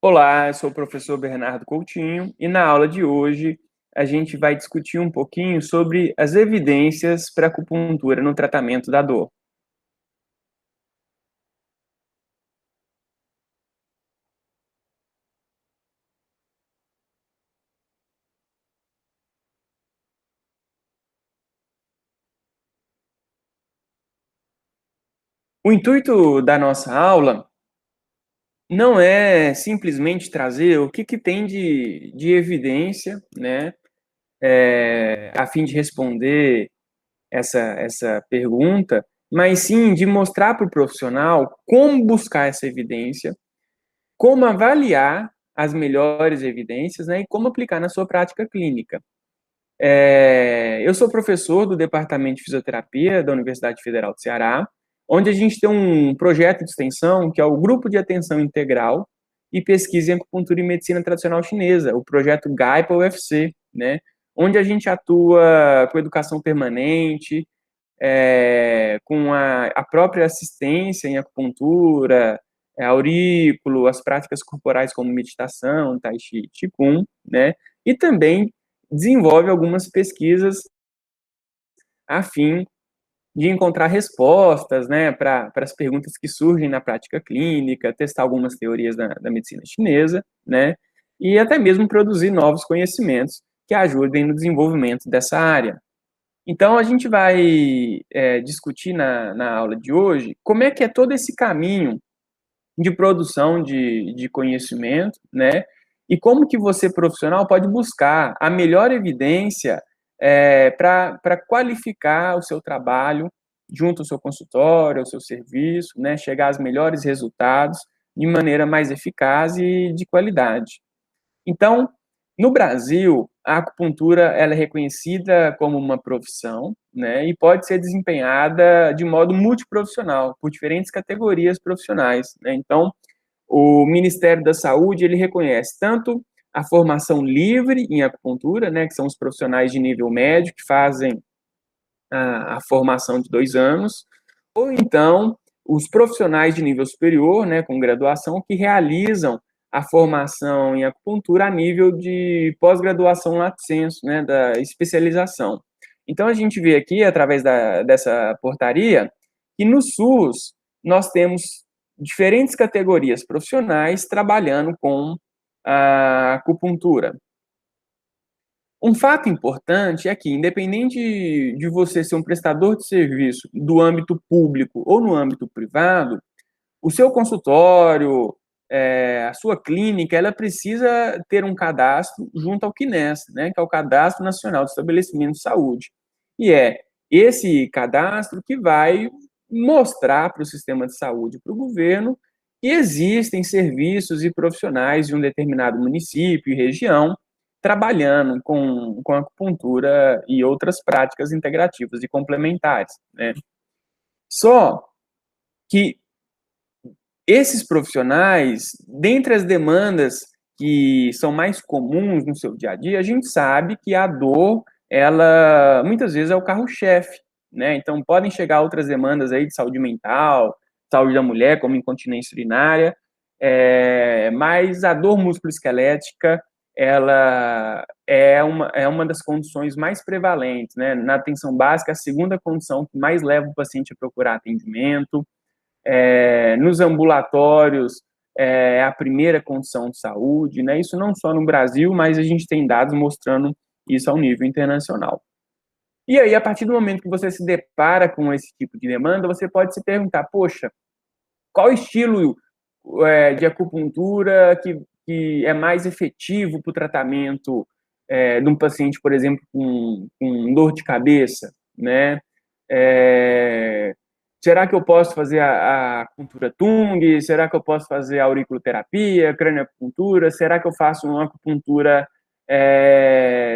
Olá, eu sou o professor Bernardo Coutinho e na aula de hoje a gente vai discutir um pouquinho sobre as evidências para acupuntura no tratamento da dor. O intuito da nossa aula não é simplesmente trazer o que tem de evidência, né, a fim de responder essa pergunta, mas sim de mostrar para o profissional como buscar essa evidência, como avaliar as melhores evidências, né, e como aplicar na sua prática clínica. Eu sou professor do Departamento de Fisioterapia da Universidade Federal do Ceará, onde a gente tem um projeto de extensão que é o Grupo de Atenção Integral e Pesquisa em Acupuntura e Medicina Tradicional Chinesa, o projeto GAIPA-UFC, né, onde a gente atua com educação permanente, com a própria assistência em acupuntura, aurículo, as práticas corporais como meditação, tai chi, qigong, né, e também desenvolve algumas pesquisas a fim de encontrar respostas, né, para as perguntas que surgem na prática clínica, testar algumas teorias da medicina chinesa, né, e até mesmo produzir novos conhecimentos que ajudem no desenvolvimento dessa área. Então, a gente vai discutir na aula de hoje como é que é todo esse caminho de produção de conhecimento, né? E como que você, profissional, pode buscar a melhor evidência para qualificar o seu trabalho junto ao seu consultório, ao seu serviço, né? Chegar aos melhores resultados de maneira mais eficaz e de qualidade. Então, no Brasil, a acupuntura ela é reconhecida como uma profissão, né, e pode ser desempenhada de modo multiprofissional, por diferentes categorias profissionais, né. Então, o Ministério da Saúde, ele reconhece tanto a formação livre em acupuntura, né, que são os profissionais de nível médio que fazem a formação de 2 anos, ou então os profissionais de nível superior, né, com graduação, que realizam a formação em acupuntura a nível de pós-graduação lato sensu, né, da especialização. Então a gente vê aqui, através dessa portaria, que no SUS nós temos diferentes categorias profissionais trabalhando com a acupuntura. Um fato importante é que, independente de você ser um prestador de serviço do âmbito público ou no âmbito privado, o seu consultório, a sua clínica, ela precisa ter um cadastro junto ao CNES, né, que é o Cadastro Nacional de Estabelecimento de Saúde. E é esse cadastro que vai mostrar para o sistema de saúde, para o governo, que existem serviços e profissionais de um determinado município e região trabalhando com acupuntura e outras práticas integrativas e complementares, né. Só que esses profissionais, dentre as demandas que são mais comuns no seu dia a dia, a gente sabe que a dor, ela muitas vezes é o carro-chefe, né? Então podem chegar outras demandas aí de saúde mental, saúde da mulher, como incontinência urinária, mas a dor musculoesquelética, ela é uma das condições mais prevalentes, né? Na atenção básica, a segunda condição que mais leva o paciente a procurar atendimento, nos ambulatórios, é a primeira condição de saúde, né? Isso não só no Brasil, mas a gente tem dados mostrando isso ao nível internacional. E aí, a partir do momento que você se depara com esse tipo de demanda, você pode se perguntar, poxa, qual estilo de acupuntura que é mais efetivo para o tratamento de um paciente, por exemplo, com dor de cabeça, né? É, será que eu posso fazer a acupuntura Tung? Será que eu posso fazer a auriculoterapia, cranioacupuntura? Será que eu faço uma acupuntura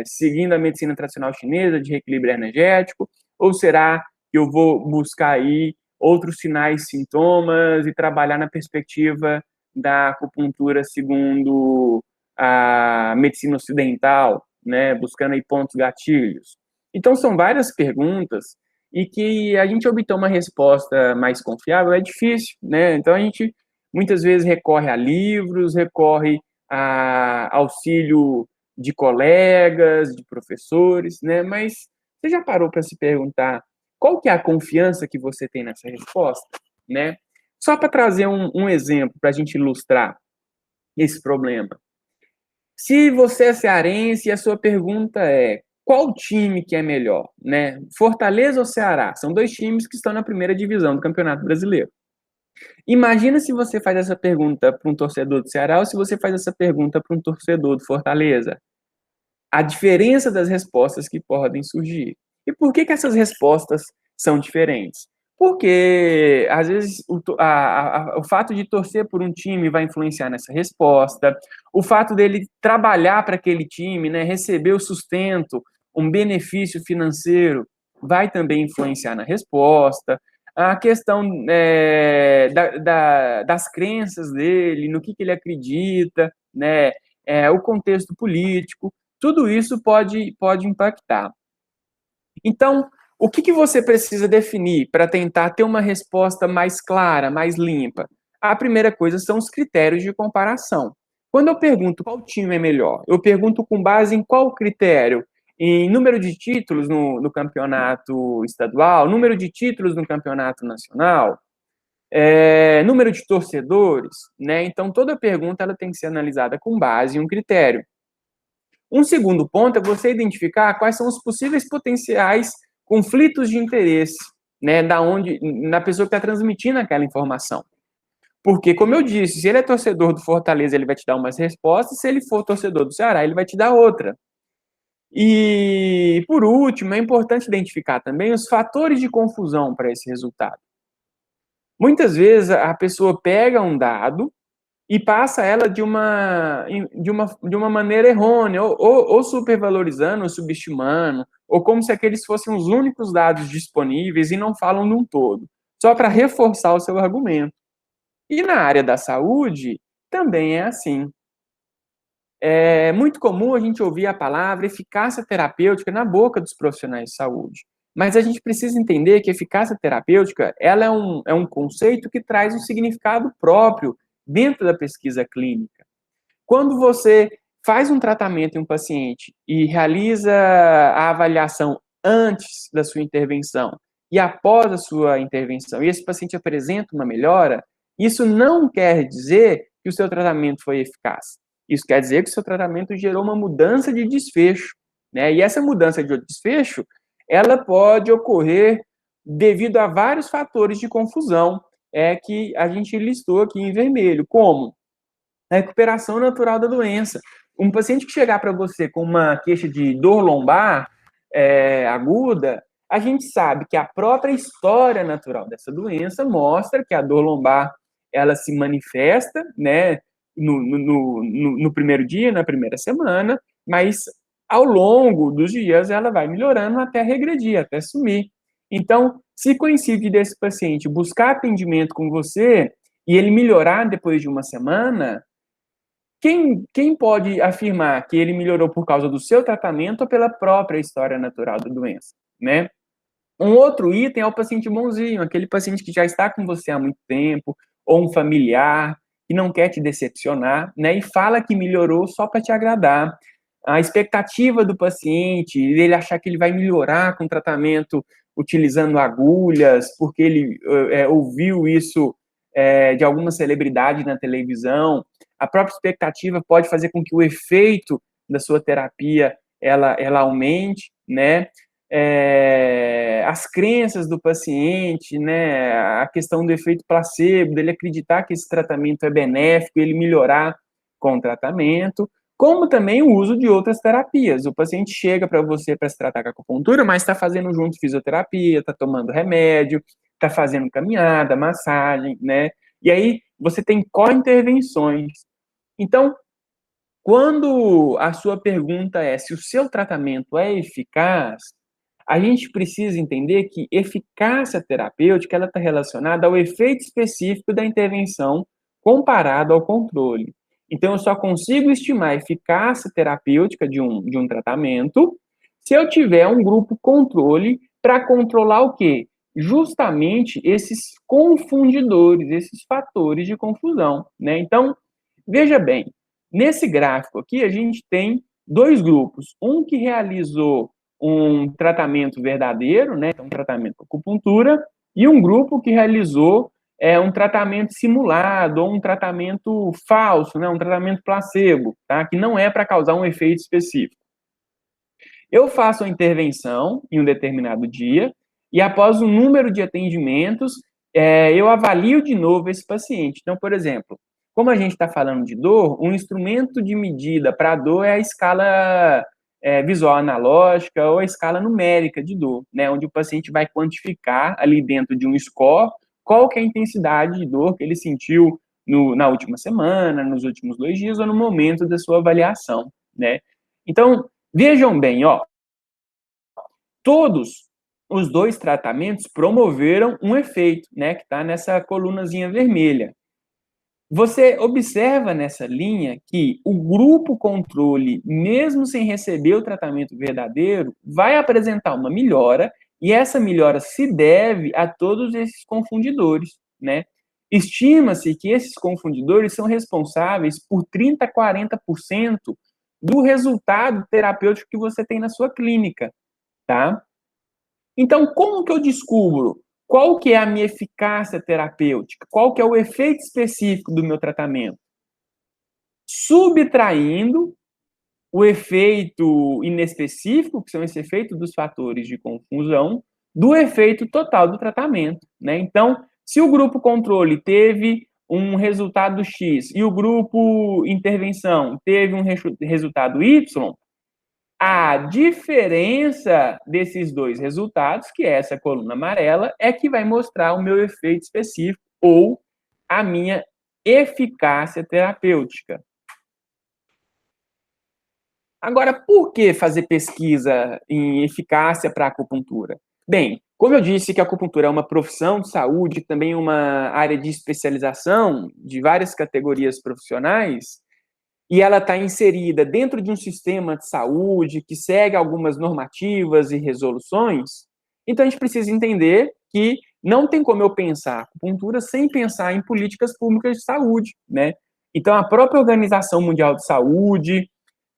seguindo a medicina tradicional chinesa de reequilíbrio energético? Ou será que eu vou buscar aí outros sinais, sintomas e trabalhar na perspectiva da acupuntura segundo a medicina ocidental, né, buscando aí pontos gatilhos? Então são várias perguntas e que a gente obter uma resposta mais confiável é difícil, né? Então a gente muitas vezes recorre a livros, recorre a auxílio de colegas, de professores, né? Mas você já parou para se perguntar qual que é a confiança que você tem nessa resposta, né? Só para trazer um exemplo para a gente ilustrar esse problema. Se você é cearense e a sua pergunta é qual time que é melhor, né? Fortaleza ou Ceará? São dois times que estão na primeira divisão do Campeonato Brasileiro. Imagina se você faz essa pergunta para um torcedor do Ceará ou se você faz essa pergunta para um torcedor do Fortaleza. A diferença das respostas que podem surgir. E por que essas respostas são diferentes? Porque, às vezes, o fato de torcer por um time vai influenciar nessa resposta, o fato dele trabalhar para aquele time, né, receber o sustento, um benefício financeiro, vai também influenciar na resposta, a questão das crenças dele, no que ele acredita, né, o contexto político, tudo isso pode impactar. Então, o que você precisa definir para tentar ter uma resposta mais clara, mais limpa? A primeira coisa são os critérios de comparação. Quando eu pergunto qual time é melhor, eu pergunto com base em qual critério? Em número de títulos no campeonato estadual, número de títulos no campeonato nacional, número de torcedores, né? Então, toda pergunta ela tem que ser analisada com base em um critério. Um segundo ponto é você identificar quais são os possíveis potenciais conflitos de interesse, né, na pessoa que está transmitindo aquela informação. Porque, como eu disse, se ele é torcedor do Fortaleza, ele vai te dar umas respostas, se ele for torcedor do Ceará, ele vai te dar outra. E, por último, é importante identificar também os fatores de confusão para esse resultado. Muitas vezes a pessoa pega um dado e passa ela de uma maneira errônea, ou supervalorizando, ou subestimando, ou como se aqueles fossem os únicos dados disponíveis e não falam num todo, só para reforçar o seu argumento. E na área da saúde, também é assim. É muito comum a gente ouvir a palavra eficácia terapêutica na boca dos profissionais de saúde. Mas a gente precisa entender que eficácia terapêutica ela é um conceito que traz um significado próprio dentro da pesquisa clínica. Quando você faz um tratamento em um paciente e realiza a avaliação antes da sua intervenção e após a sua intervenção, e esse paciente apresenta uma melhora, isso não quer dizer que o seu tratamento foi eficaz. Isso quer dizer que o seu tratamento gerou uma mudança de desfecho, né? E essa mudança de desfecho, ela pode ocorrer devido a vários fatores de confusão, que a gente listou aqui em vermelho, como a recuperação natural da doença. Um paciente que chegar para você com uma queixa de dor lombar aguda, a gente sabe que a própria história natural dessa doença mostra que a dor lombar ela se manifesta, né, no primeiro dia, na primeira semana, mas ao longo dos dias ela vai melhorando até regredir, até sumir. Então, se coincide desse paciente buscar atendimento com você e ele melhorar depois de uma semana, quem pode afirmar que ele melhorou por causa do seu tratamento ou pela própria história natural da doença, né? Um outro item é o paciente bonzinho, aquele paciente que já está com você há muito tempo, ou um familiar, que não quer te decepcionar, né? E fala que melhorou só para te agradar. A expectativa do paciente, ele achar que ele vai melhorar com o tratamento utilizando agulhas, porque ele ouviu isso de alguma celebridade na televisão. A própria expectativa pode fazer com que o efeito da sua terapia ela aumente, né? As crenças do paciente, né? A questão do efeito placebo, dele acreditar que esse tratamento é benéfico, ele melhorar com o tratamento, como também o uso de outras terapias. O paciente chega para você para se tratar com acupuntura, mas está fazendo junto fisioterapia, está tomando remédio, está fazendo caminhada, massagem, né? E aí você tem co-intervenções. Então, quando a sua pergunta é se o seu tratamento é eficaz, a gente precisa entender que eficácia terapêutica ela está relacionada ao efeito específico da intervenção comparado ao controle. Então, eu só consigo estimar a eficácia terapêutica de um tratamento se eu tiver um grupo controle para controlar o quê? justamente esses confundidores, esses fatores de confusão, né? Então, veja bem, nesse gráfico aqui a gente tem dois grupos, um que realizou um tratamento verdadeiro, né, um tratamento com acupuntura, e um grupo que realizou um tratamento simulado ou um tratamento falso, né, um tratamento placebo, tá, que não é para causar um efeito específico. Eu faço a intervenção em um determinado dia e após um número de atendimentos, eu avalio de novo esse paciente. Então, por exemplo, como a gente está falando de dor, um instrumento de medida para a dor é a escala visual analógica ou a escala numérica de dor, né, onde o paciente vai quantificar ali dentro de um score qual que é a intensidade de dor que ele sentiu na última semana, nos últimos 2 dias ou no momento da sua avaliação, né? Então, vejam bem, ó, todos os dois tratamentos promoveram um efeito, né, que está nessa colunazinha vermelha. Você observa nessa linha que o grupo controle, mesmo sem receber o tratamento verdadeiro, vai apresentar uma melhora, e essa melhora se deve a todos esses confundidores, né? Estima-se que esses confundidores são responsáveis por 30 a 40% do resultado terapêutico que você tem na sua clínica, tá? Então, como que eu descubro qual que é a minha eficácia terapêutica? Qual que é o efeito específico do meu tratamento? Subtraindo o efeito inespecífico, que são esse efeito dos fatores de confusão, do efeito total do tratamento, né? Então, se o grupo controle teve um resultado X e o grupo intervenção teve um resultado Y, a diferença desses dois resultados, que é essa coluna amarela, é que vai mostrar o meu efeito específico ou a minha eficácia terapêutica. Agora, por que fazer pesquisa em eficácia para acupuntura? Bem, como eu disse que a acupuntura é uma profissão de saúde, também uma área de especialização de várias categorias profissionais, e ela está inserida dentro de um sistema de saúde que segue algumas normativas e resoluções, então a gente precisa entender que não tem como eu pensar acupuntura sem pensar em políticas públicas de saúde, né? Então a própria Organização Mundial de Saúde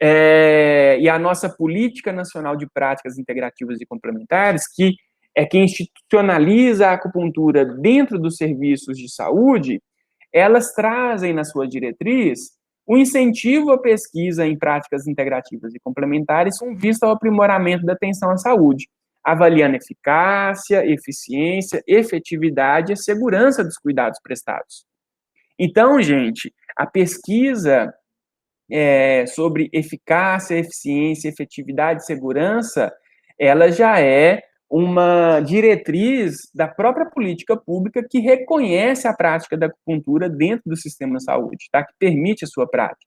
e a nossa Política Nacional de Práticas Integrativas e Complementares, que é quem institucionaliza a acupuntura dentro dos serviços de saúde, elas trazem na sua diretriz o incentivo à pesquisa em práticas integrativas e complementares com vista ao aprimoramento da atenção à saúde, avaliando eficácia, eficiência, efetividade e segurança dos cuidados prestados. Então, gente, a pesquisa sobre eficácia, eficiência, efetividade e segurança, ela já é uma diretriz da própria política pública que reconhece a prática da acupuntura dentro do sistema de saúde, tá? Que permite a sua prática.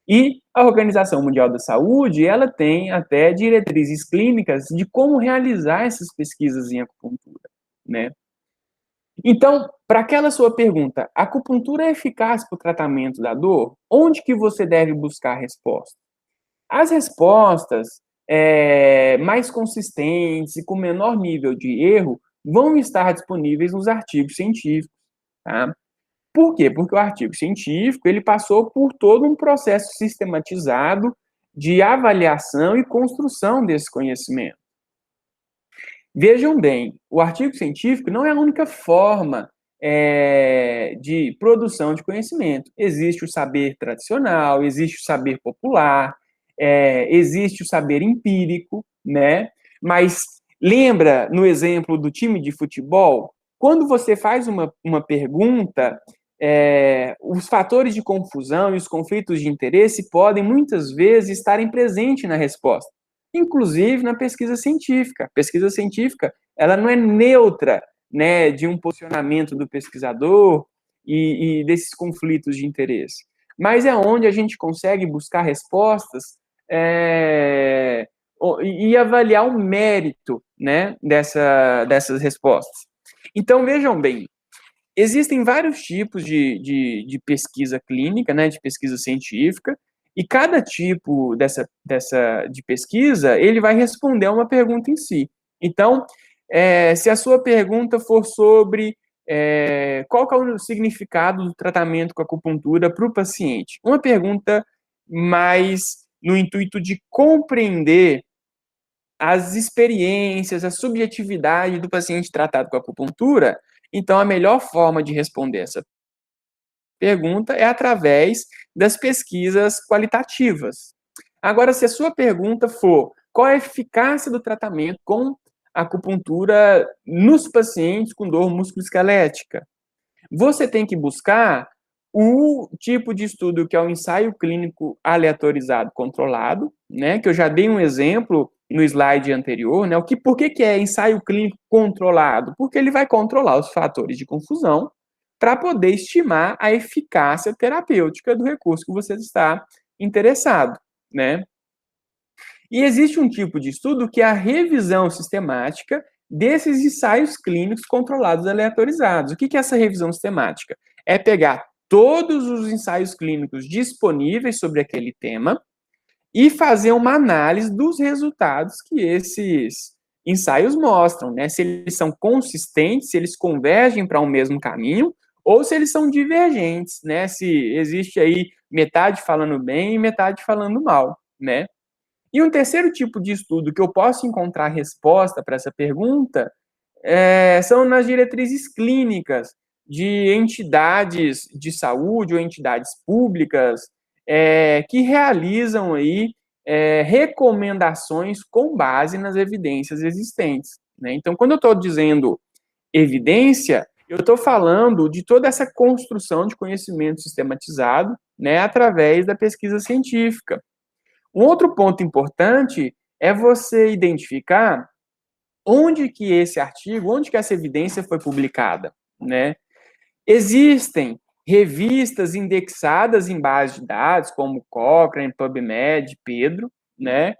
E a Organização Mundial da Saúde, ela tem até diretrizes clínicas de como realizar essas pesquisas em acupuntura, né? Então, para aquela sua pergunta, a acupuntura é eficaz para o tratamento da dor? Onde que você deve buscar a resposta? As respostas mais consistentes e com menor nível de erro vão estar disponíveis nos artigos científicos, tá? Por quê? Porque o artigo científico ele passou por todo um processo sistematizado de avaliação e construção desse conhecimento. Vejam bem, o artigo científico não é a única forma de produção de conhecimento. Existe o saber tradicional, existe o saber popular, existe o saber empírico, né? Mas lembra no exemplo do time de futebol? Quando você faz uma pergunta, os fatores de confusão e os conflitos de interesse podem muitas vezes estarem presentes na resposta, inclusive na pesquisa científica. A pesquisa científica, ela não é neutra, né, de um posicionamento do pesquisador e desses conflitos de interesse, mas é onde a gente consegue buscar respostas e avaliar o mérito, né, dessas respostas. Então, vejam bem, existem vários tipos de pesquisa clínica, né, de pesquisa científica, e cada tipo de pesquisa, ele vai responder a uma pergunta em si. Então, se a sua pergunta for sobre qual que é o significado do tratamento com acupuntura para o paciente. Uma pergunta mais no intuito de compreender as experiências, a subjetividade do paciente tratado com acupuntura, então a melhor forma de responder essa pergunta é através das pesquisas qualitativas. Agora, se a sua pergunta for qual a eficácia do tratamento com acupuntura nos pacientes com dor musculoesquelética, você tem que buscar o tipo de estudo que é o ensaio clínico aleatorizado controlado, né, que eu já dei um exemplo no slide anterior, né, por que é ensaio clínico controlado? Porque ele vai controlar os fatores de confusão para poder estimar a eficácia terapêutica do recurso que você está interessado, né? E existe um tipo de estudo que é a revisão sistemática desses ensaios clínicos controlados aleatorizados. O que é essa revisão sistemática? É pegar todos os ensaios clínicos disponíveis sobre aquele tema e fazer uma análise dos resultados que esses ensaios mostram, né? Se eles são consistentes, se eles convergem para um mesmo caminho, ou se eles são divergentes, né? Se existe aí metade falando bem e metade falando mal, né? E um terceiro tipo de estudo que eu posso encontrar resposta para essa pergunta são nas diretrizes clínicas de entidades de saúde ou entidades públicas que realizam aí recomendações com base nas evidências existentes, né? Então, quando eu estou dizendo evidência, eu estou falando de toda essa construção de conhecimento sistematizado, né, através da pesquisa científica. Um outro ponto importante é você identificar onde que esse artigo, onde que essa evidência foi publicada, né? Existem revistas indexadas em bases de dados, como Cochrane, PubMed, Pedro, né?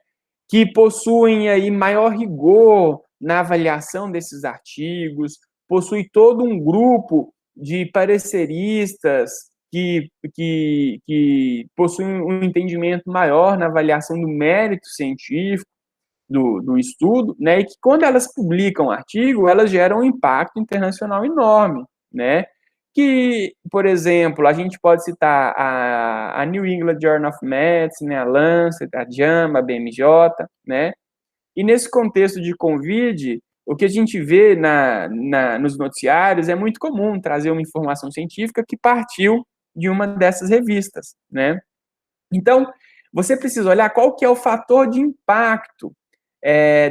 Que possuem aí maior rigor na avaliação desses artigos, possui todo um grupo de pareceristas que possuem um entendimento maior na avaliação do mérito científico do estudo, né, e que quando elas publicam artigo, elas geram um impacto internacional enorme, né, que, por exemplo, a gente pode citar a New England Journal of Medicine, a Lancet, a JAMA, a BMJ, né, e nesse contexto de Covid, o que a gente vê nos noticiários é muito comum trazer uma informação científica que partiu de uma dessas revistas, né? Então, você precisa olhar qual que é o fator de impacto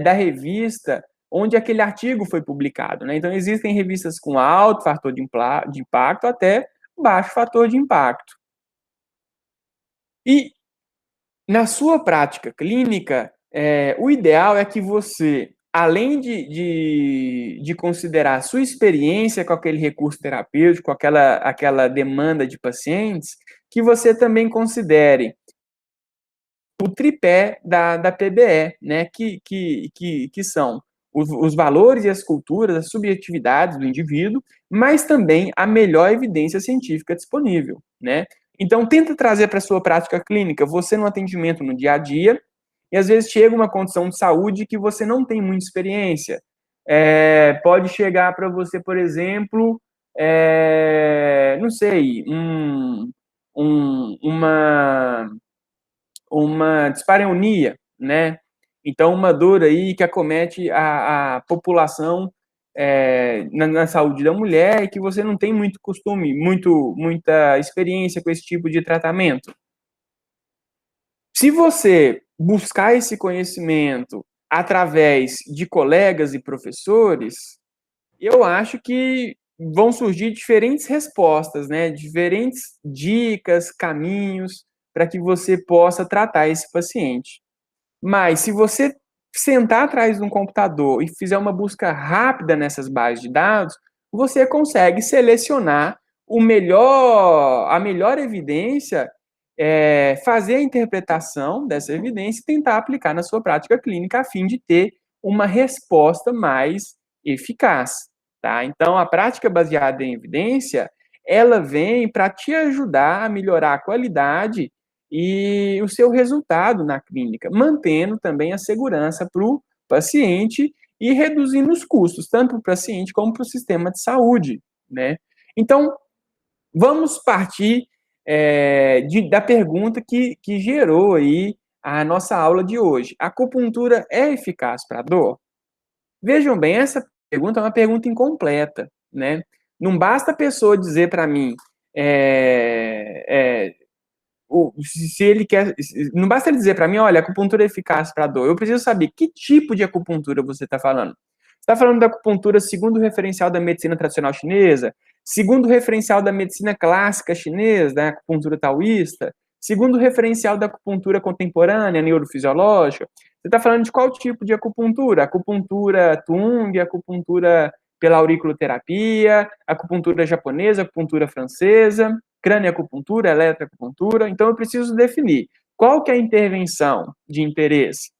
da revista onde aquele artigo foi publicado, né? Então, existem revistas com alto fator de impacto até baixo fator de impacto. E, na sua prática clínica, o ideal é que você, além de considerar a sua experiência com aquele recurso terapêutico, com aquela demanda de pacientes, que você também considere o tripé da PBE, né, que são os valores e as culturas, as subjetividades do indivíduo, mas também a melhor evidência científica disponível, né? Então, tenta trazer para a sua prática clínica, você no atendimento no dia a dia, e às vezes chega uma condição de saúde que você não tem muita experiência. Pode chegar para você, por exemplo, não sei, uma dispareunia, né? Então, uma dor aí que acomete a população na saúde da mulher e que você não tem muito costume, muita experiência com esse tipo de tratamento. Se você buscar esse conhecimento através de colegas e professores, eu acho que vão surgir diferentes respostas, né? Diferentes dicas, caminhos para que você possa tratar esse paciente. Mas se você sentar atrás de um computador e fizer uma busca rápida nessas bases de dados, você consegue selecionar a melhor evidência, fazer a interpretação dessa evidência e tentar aplicar na sua prática clínica a fim de ter uma resposta mais eficaz, tá? Então, a prática baseada em evidência, ela vem para te ajudar a melhorar a qualidade e o seu resultado na clínica, mantendo também a segurança para o paciente e reduzindo os custos, tanto para o paciente como para o sistema de saúde, né? Então, vamos partir da pergunta que gerou aí a nossa aula de hoje. A acupuntura é eficaz para a dor? Vejam bem, essa pergunta é uma pergunta incompleta, né? Não basta a pessoa dizer para mim se ele quer. Não basta ele dizer para mim, olha, acupuntura é eficaz para dor. Eu preciso saber que tipo de acupuntura você está falando. Você está falando da acupuntura segundo o referencial da medicina tradicional chinesa, segundo o referencial da medicina clássica chinesa, da acupuntura taoísta, segundo o referencial da acupuntura contemporânea, neurofisiológica. Você está falando de qual tipo de acupuntura? Acupuntura Tung, acupuntura pela auriculoterapia, acupuntura japonesa, acupuntura francesa, crânioacupuntura, eletroacupuntura. Então, eu preciso definir qual que é a intervenção de interesse.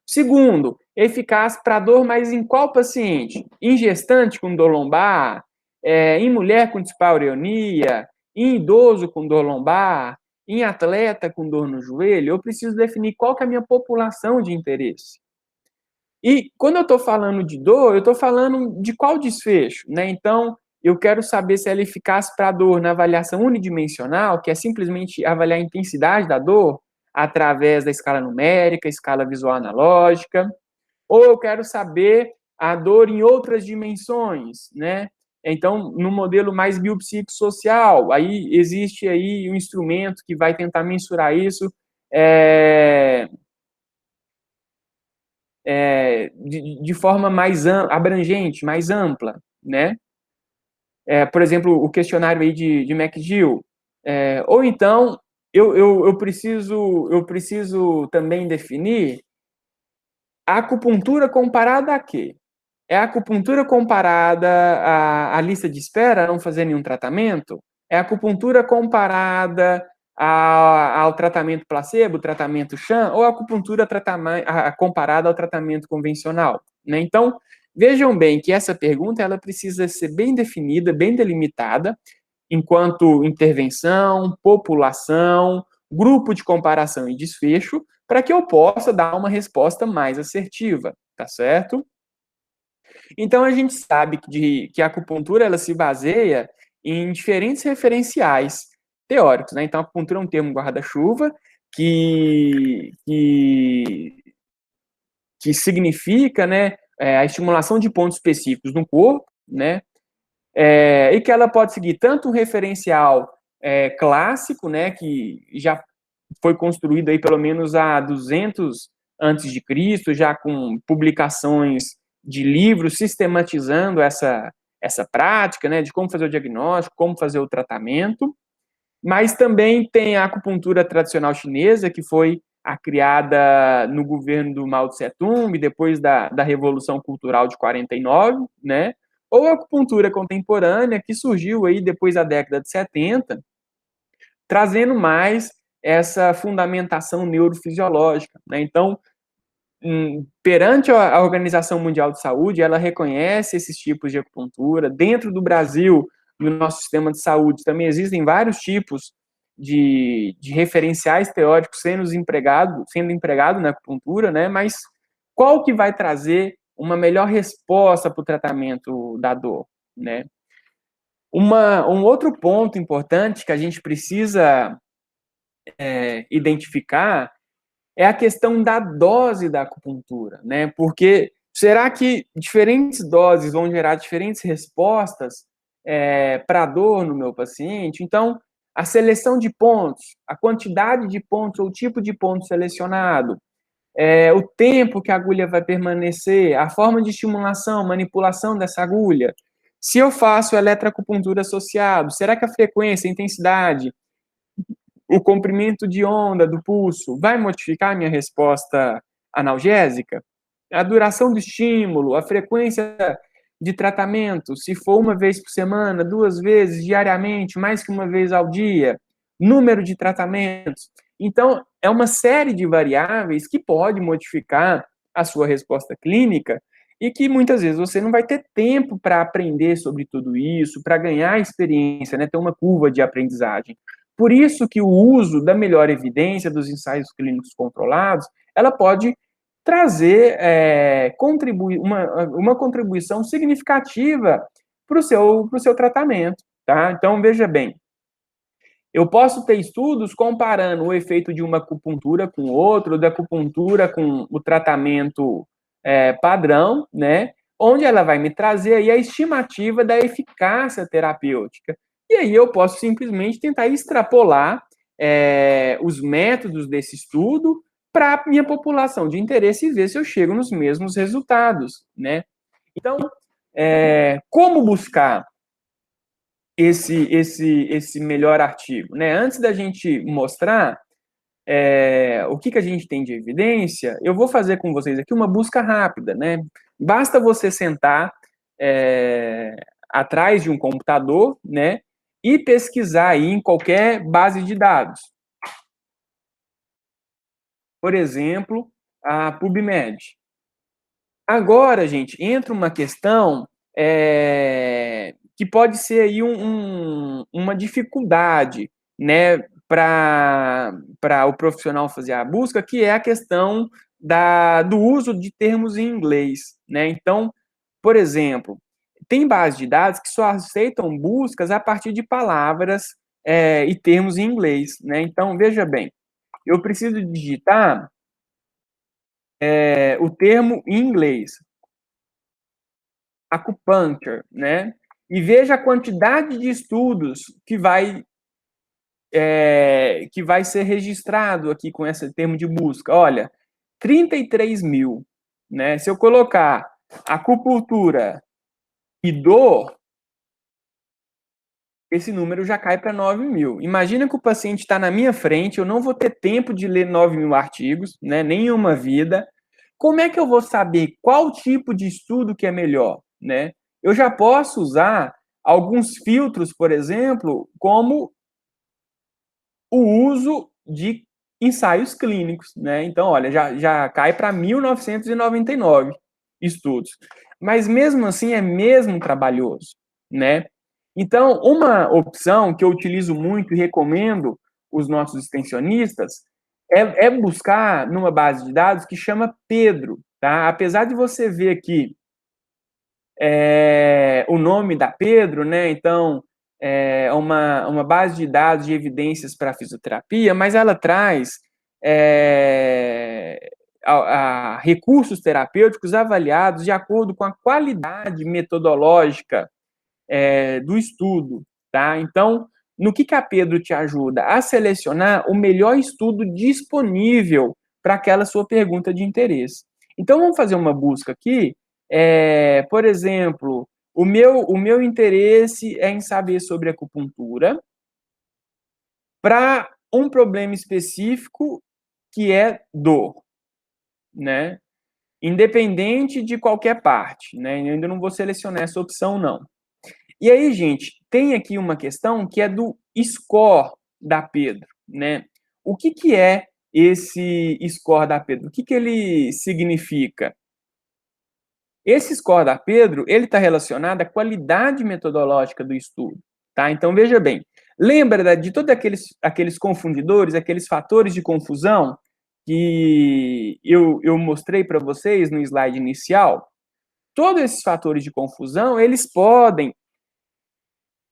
Segundo, eficaz para dor, mas em qual paciente? Em gestante com dor lombar, em mulher com dispareunia, em idoso com dor lombar, em atleta com dor no joelho. Eu preciso definir qual que é a minha população de interesse. E quando eu estou falando de dor, eu estou falando de qual desfecho, né? Então, eu quero saber se ela é eficaz para a dor na avaliação unidimensional, que é simplesmente avaliar a intensidade da dor através da escala numérica, escala visual analógica, ou eu quero saber a dor em outras dimensões, né? Então, no modelo mais biopsicossocial, aí existe aí um instrumento que vai tentar mensurar isso, de forma mais abrangente, mais ampla, né? Por exemplo, o questionário aí de McGill. Ou então, eu preciso também definir a acupuntura comparada a quê? É a acupuntura comparada à lista de espera, não fazer nenhum tratamento? É a acupuntura comparada ao tratamento placebo, tratamento sham, ou a acupuntura comparada ao tratamento convencional? Né? Então, vejam bem que essa pergunta ela precisa ser bem definida, bem delimitada, enquanto intervenção, população, grupo de comparação e desfecho, para que eu possa dar uma resposta mais assertiva, tá certo? Então, a gente sabe que a acupuntura ela se baseia em diferentes referenciais teóricos, né? Então, a acupuntura é um termo guarda-chuva que significa, né, a estimulação de pontos específicos no corpo, né? E que ela pode seguir tanto um referencial clássico, né, que já foi construído aí pelo menos há 200 antes de Cristo, já com publicações de livros sistematizando essa prática, né, de como fazer o diagnóstico, como fazer o tratamento, mas também tem a acupuntura tradicional chinesa, que foi a criada no governo do Mao Tse-tung, depois da Revolução Cultural de 49, né, ou a acupuntura contemporânea, que surgiu aí depois da década de 70, trazendo mais essa fundamentação neurofisiológica, né? Então, perante a Organização Mundial de Saúde, ela reconhece esses tipos de acupuntura. Dentro do Brasil, no nosso sistema de saúde, também existem vários tipos de referenciais teóricos sendo empregado na acupuntura, né? Mas qual que vai trazer uma melhor resposta para o tratamento da dor, né? Um outro ponto importante que a gente precisa identificar é a questão da dose da acupuntura, né? Porque será que diferentes doses vão gerar diferentes respostas para a dor no meu paciente? Então, a seleção de pontos, a quantidade de pontos ou o tipo de ponto selecionado, o tempo que a agulha vai permanecer, a forma de estimulação, manipulação dessa agulha. Se eu faço eletroacupuntura associado, será que a frequência, a intensidade, o comprimento de onda do pulso vai modificar a minha resposta analgésica? A duração do estímulo, a frequência de tratamento, se for uma vez por semana, 2 vezes, diariamente, mais que uma vez ao dia, número de tratamentos. Então, é uma série de variáveis que pode modificar a sua resposta clínica e que muitas vezes você não vai ter tempo para aprender sobre tudo isso, para ganhar experiência, né, ter uma curva de aprendizagem. Por isso que o uso da melhor evidência dos ensaios clínicos controlados, ela pode trazer uma contribuição significativa para o seu tratamento, tá? Então, veja bem, eu posso ter estudos comparando o efeito de uma acupuntura com outro, da acupuntura com o tratamento padrão, né? Onde ela vai me trazer aí a estimativa da eficácia terapêutica. E aí eu posso simplesmente tentar extrapolar os métodos desse estudo para a minha população de interesse e ver se eu chego nos mesmos resultados, né? Então, como buscar esse melhor artigo, né? Antes da gente mostrar o que a gente tem de evidência, eu vou fazer com vocês aqui uma busca rápida, né? Basta você sentar atrás de um computador, né? E pesquisar aí em qualquer base de dados. Por exemplo, a PubMed. Agora, gente, entra uma questão que pode ser aí uma dificuldade, né, para o profissional fazer a busca, que é a questão do uso de termos em inglês, né? Então, por exemplo, tem bases de dados que só aceitam buscas a partir de palavras e termos em inglês, né? Então, veja bem, eu preciso digitar o termo em inglês, acupuncture, né? E veja a quantidade de estudos que vai ser registrado aqui com esse termo de busca. Olha, 33 mil, né? Se eu colocar acupuntura e dor, esse número já cai para 9 mil. Imagina que o paciente está na minha frente, eu não vou ter tempo de ler 9 mil artigos, né? Nenhuma vida. Como é que eu vou saber qual tipo de estudo que é melhor, né? Eu já posso usar alguns filtros, por exemplo, como o uso de ensaios clínicos, né? Então, olha, já cai para 1999 estudos. Mas mesmo assim é mesmo trabalhoso, né? Então, uma opção que eu utilizo muito e recomendo os nossos extensionistas é buscar numa base de dados que chama Pedro, tá? Apesar de você ver aqui o nome da Pedro, né? Então, uma base de dados de evidências para fisioterapia, mas ela traz recursos terapêuticos avaliados de acordo com a qualidade metodológica do estudo, tá? Então, no que a Pedro te ajuda? A selecionar o melhor estudo disponível para aquela sua pergunta de interesse. Então, vamos fazer uma busca aqui. Por exemplo, o meu interesse é em saber sobre acupuntura para um problema específico que é dor, né? Independente de qualquer parte, né? Eu ainda não vou selecionar essa opção, não. E aí, gente, tem aqui uma questão que é do score da Pedro, né? O que é esse score da Pedro? O que ele significa? Esse score da Pedro, ele está relacionado à qualidade metodológica do estudo, tá? Então, veja bem, lembra de todos aqueles confundidores, aqueles fatores de confusão que eu mostrei para vocês no slide inicial? Todos esses fatores de confusão, eles podem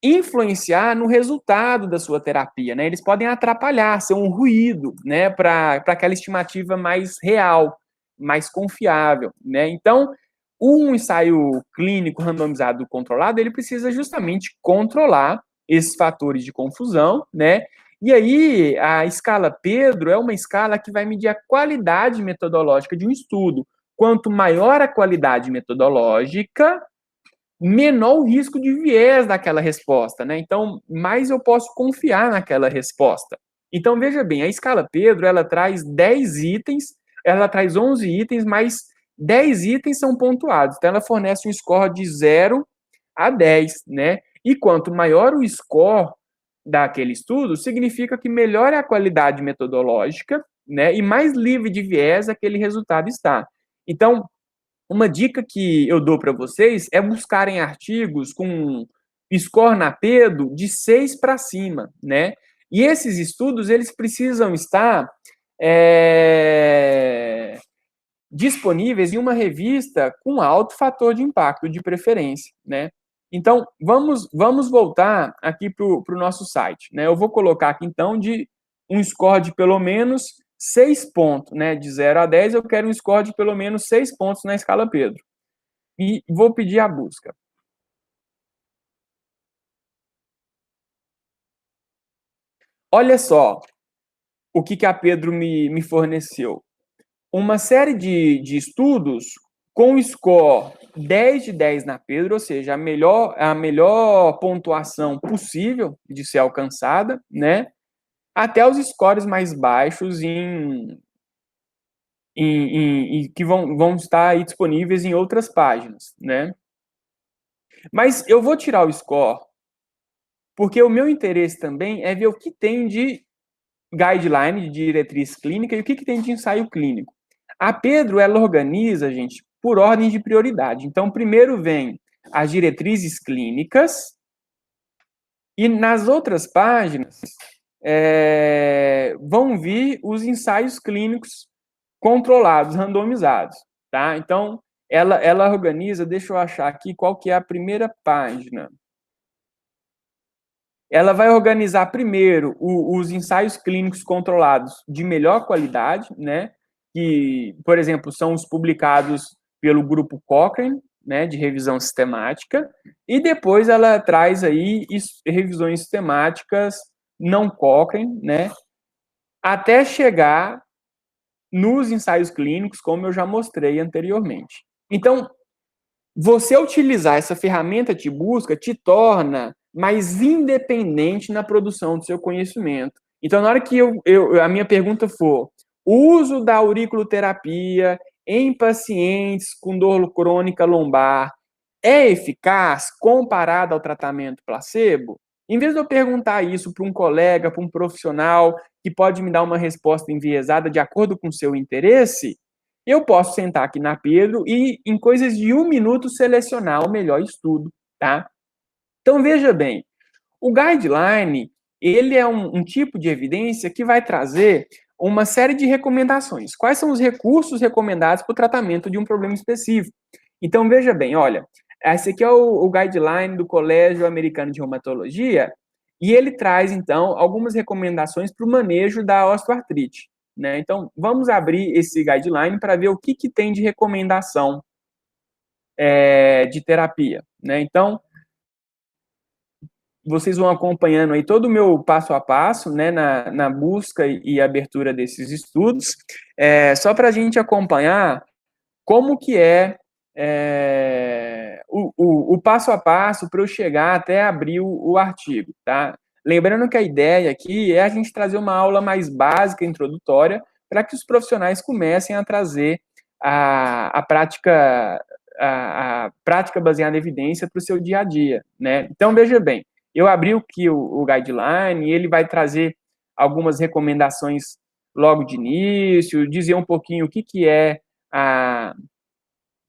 influenciar no resultado da sua terapia, né? Eles podem atrapalhar, ser um ruído, né, para aquela estimativa mais real, mais confiável, né? Então, um ensaio clínico randomizado controlado, ele precisa justamente controlar esses fatores de confusão, né? E aí, a escala Pedro é uma escala que vai medir a qualidade metodológica de um estudo. Quanto maior a qualidade metodológica, menor o risco de viés daquela resposta, né? Então, mais eu posso confiar naquela resposta. Então, veja bem, a escala Pedro, ela traz 10 itens, ela traz 11 itens, mas 10 itens são pontuados. Então, ela fornece um score de 0 a 10, né? E quanto maior o score daquele estudo, significa que melhor é a qualidade metodológica, né? E mais livre de viés aquele resultado está. Então, uma dica que eu dou para vocês é buscarem artigos com score na PEDO de 6 para cima, né? E esses estudos, eles precisam estar disponíveis em uma revista com alto fator de impacto, de preferência, né? Então, vamos voltar aqui para o nosso site, né? Eu vou colocar aqui, então, de um score de pelo menos 6 pontos, né? De 0 a 10, eu quero um score de pelo menos 6 pontos na escala Pedro. E vou pedir a busca. Olha só o que a Pedro me forneceu. Uma série de estudos com score 10 de 10 na Pedro, ou seja, a melhor pontuação possível de ser alcançada, né? Até os scores mais baixos que vão estar aí disponíveis em outras páginas, né? Mas eu vou tirar o score porque o meu interesse também é ver o que tem de guideline, de diretriz clínica, e o que tem de ensaio clínico. A Pedro, ela organiza, gente, por ordem de prioridade. Então, primeiro vem as diretrizes clínicas, e nas outras páginas vão vir os ensaios clínicos controlados, randomizados, tá? Então, ela organiza, deixa eu achar aqui qual que é a primeira página. Ela vai organizar primeiro os ensaios clínicos controlados de melhor qualidade, né? Que, por exemplo, são os publicados pelo grupo Cochrane, né, de revisão sistemática, e depois ela traz aí revisões sistemáticas não Cochrane, né, até chegar nos ensaios clínicos, como eu já mostrei anteriormente. Então, você utilizar essa ferramenta de busca te torna mais independente na produção do seu conhecimento. Então, na hora que a minha pergunta for o uso da auriculoterapia em pacientes com dor crônica lombar é eficaz comparado ao tratamento placebo? Em vez de eu perguntar isso para um colega, para um profissional que pode me dar uma resposta enviesada de acordo com o seu interesse, eu posso sentar aqui na Pedro e, em coisas de 1 minuto, selecionar o melhor estudo, tá? Então, veja bem, o guideline, ele é um tipo de evidência que vai trazer uma série de recomendações. Quais são os recursos recomendados para o tratamento de um problema específico? Então, veja bem, olha, esse aqui é o guideline do Colégio Americano de Reumatologia, e ele traz, então, algumas recomendações para o manejo da osteoartrite, né? Então, vamos abrir esse guideline para ver o que tem de recomendação de terapia, né? Então, vocês vão acompanhando aí todo o meu passo a passo, né, na busca e abertura desses estudos, só para a gente acompanhar como que o passo a passo para eu chegar até abrir o artigo, tá? Lembrando que a ideia aqui é a gente trazer uma aula mais básica, introdutória, para que os profissionais comecem a trazer a prática baseada em evidência para o seu dia a dia, né? Então, veja bem, eu abri aqui o guideline e ele vai trazer algumas recomendações logo de início, dizer um pouquinho o que é a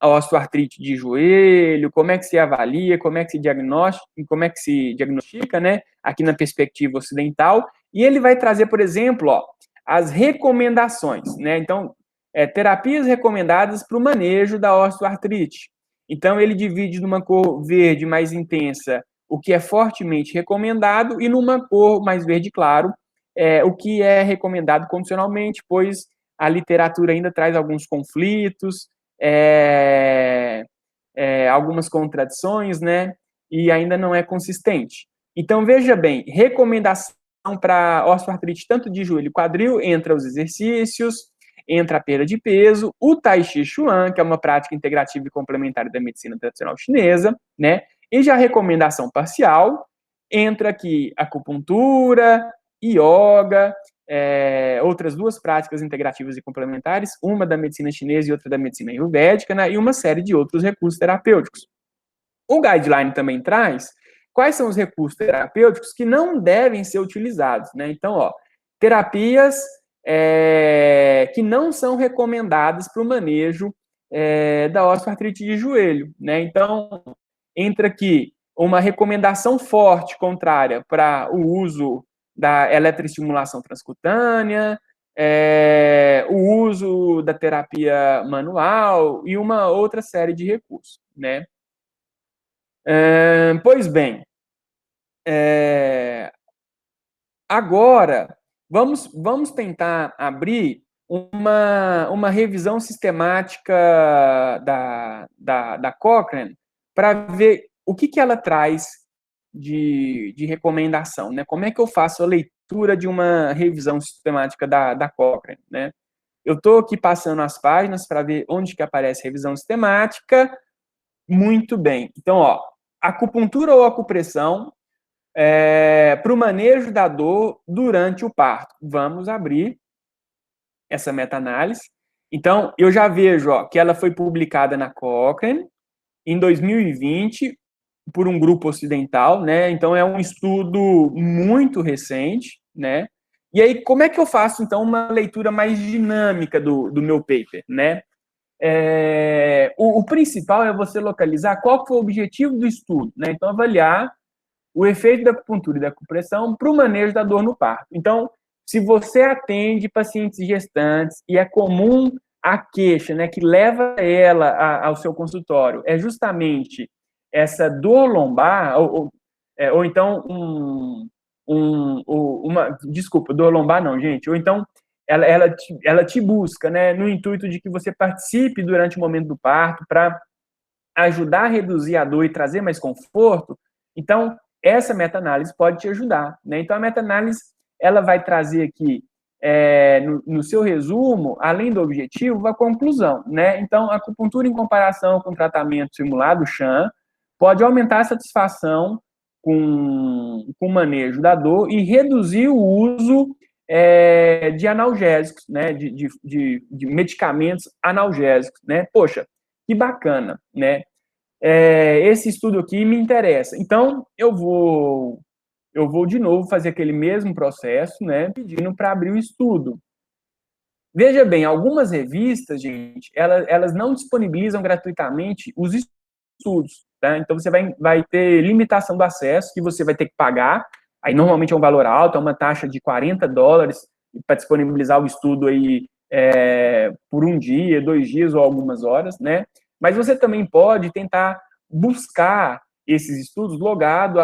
osteoartrite de joelho, como é que se avalia, como é que se diagnostica, né, aqui na perspectiva ocidental, e ele vai trazer, por exemplo, as recomendações, né, então, terapias recomendadas para o manejo da osteoartrite. Então, ele divide numa cor verde mais intensa o que é fortemente recomendado e numa cor mais verde claro o que é recomendado condicionalmente, pois a literatura ainda traz alguns conflitos, algumas contradições, né? E ainda não é consistente. Então, veja bem, recomendação para osteoartrite tanto de joelho e quadril, entra os exercícios, entra a perda de peso, o Tai Chi Chuan, que é uma prática integrativa e complementar da medicina tradicional chinesa, né? E já a recomendação parcial, entra aqui acupuntura, yoga, outras duas práticas integrativas e complementares, uma da medicina chinesa e outra da medicina ayurvédica, né, e uma série de outros recursos terapêuticos. O guideline também traz quais são os recursos terapêuticos que não devem ser utilizados, né? Então, terapias que não são recomendadas para o manejo da osteoartrite de joelho, né? Então, entra aqui uma recomendação forte contrária para o uso da eletroestimulação transcutânea, o uso da terapia manual e uma outra série de recursos, né? Pois bem, agora vamos tentar abrir uma revisão sistemática da Cochrane para ver o que ela traz de recomendação, né? Como é que eu faço a leitura de uma revisão sistemática da Cochrane, né? Eu estou aqui passando as páginas para ver onde que aparece revisão sistemática. Muito bem. Então, ó, acupuntura ou acupressão para o manejo da dor durante o parto. Vamos abrir essa meta-análise. Então, eu já vejo que ela foi publicada na Cochrane em 2020 por um grupo ocidental, né? Então, é um estudo muito recente, né? E aí, como é que eu faço, então, uma leitura mais dinâmica do meu paper, né? O principal é você localizar qual foi o objetivo do estudo, né? Então, avaliar o efeito da acupuntura e da acupressão para o manejo da dor no parto. Então, se você atende pacientes gestantes e é comum a queixa, né, que leva ela ao seu consultório, é justamente essa dor lombar, ou então desculpa, dor lombar não, gente, ou então ela te busca, né, no intuito de que você participe durante o momento do parto para ajudar a reduzir a dor e trazer mais conforto. Então, essa meta-análise pode te ajudar, né? Então, a meta-análise, ela vai trazer aqui, no seu resumo, além do objetivo, a conclusão, né? Então, a acupuntura em comparação com o tratamento simulado, SHAM, pode aumentar a satisfação com o manejo da dor e reduzir o uso de analgésicos, né? De medicamentos analgésicos, né? Poxa, que bacana, né? Esse estudo aqui me interessa. Então, eu vou de novo fazer aquele mesmo processo, né, pedindo para abrir o estudo. Veja bem, algumas revistas, gente, elas não disponibilizam gratuitamente os estudos, tá? Então, você vai ter limitação do acesso, que você vai ter que pagar, aí normalmente é um valor alto, é uma taxa de $40 para disponibilizar o estudo aí por um dia, 2 dias ou algumas horas, né? Mas você também pode tentar buscar esses estudos logado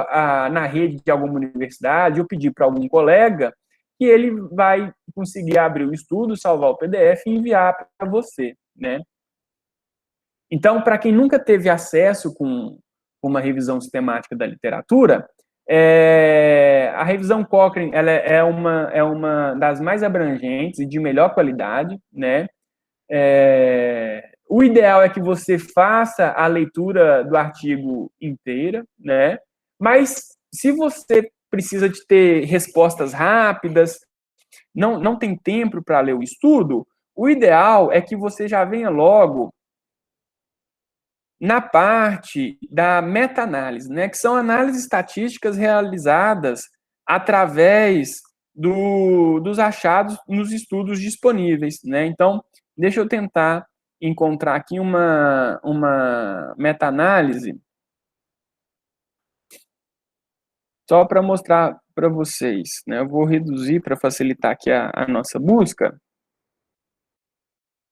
na rede de alguma universidade ou pedir para algum colega que ele vai conseguir abrir o estudo, salvar o PDF e enviar para você, né? Então, para quem nunca teve acesso com uma revisão sistemática da literatura, a revisão Cochrane ela é uma das mais abrangentes e de melhor qualidade, né? O ideal é que você faça a leitura do artigo inteira, né? Mas se você precisa de ter respostas rápidas, não tem tempo para ler o estudo, o ideal é que você já venha logo na parte da meta-análise, né? Que são análises estatísticas realizadas através dos achados nos estudos disponíveis, né? Então, deixa eu tentar encontrar aqui uma meta-análise só para mostrar para vocês, né? Eu vou reduzir para facilitar aqui a nossa busca.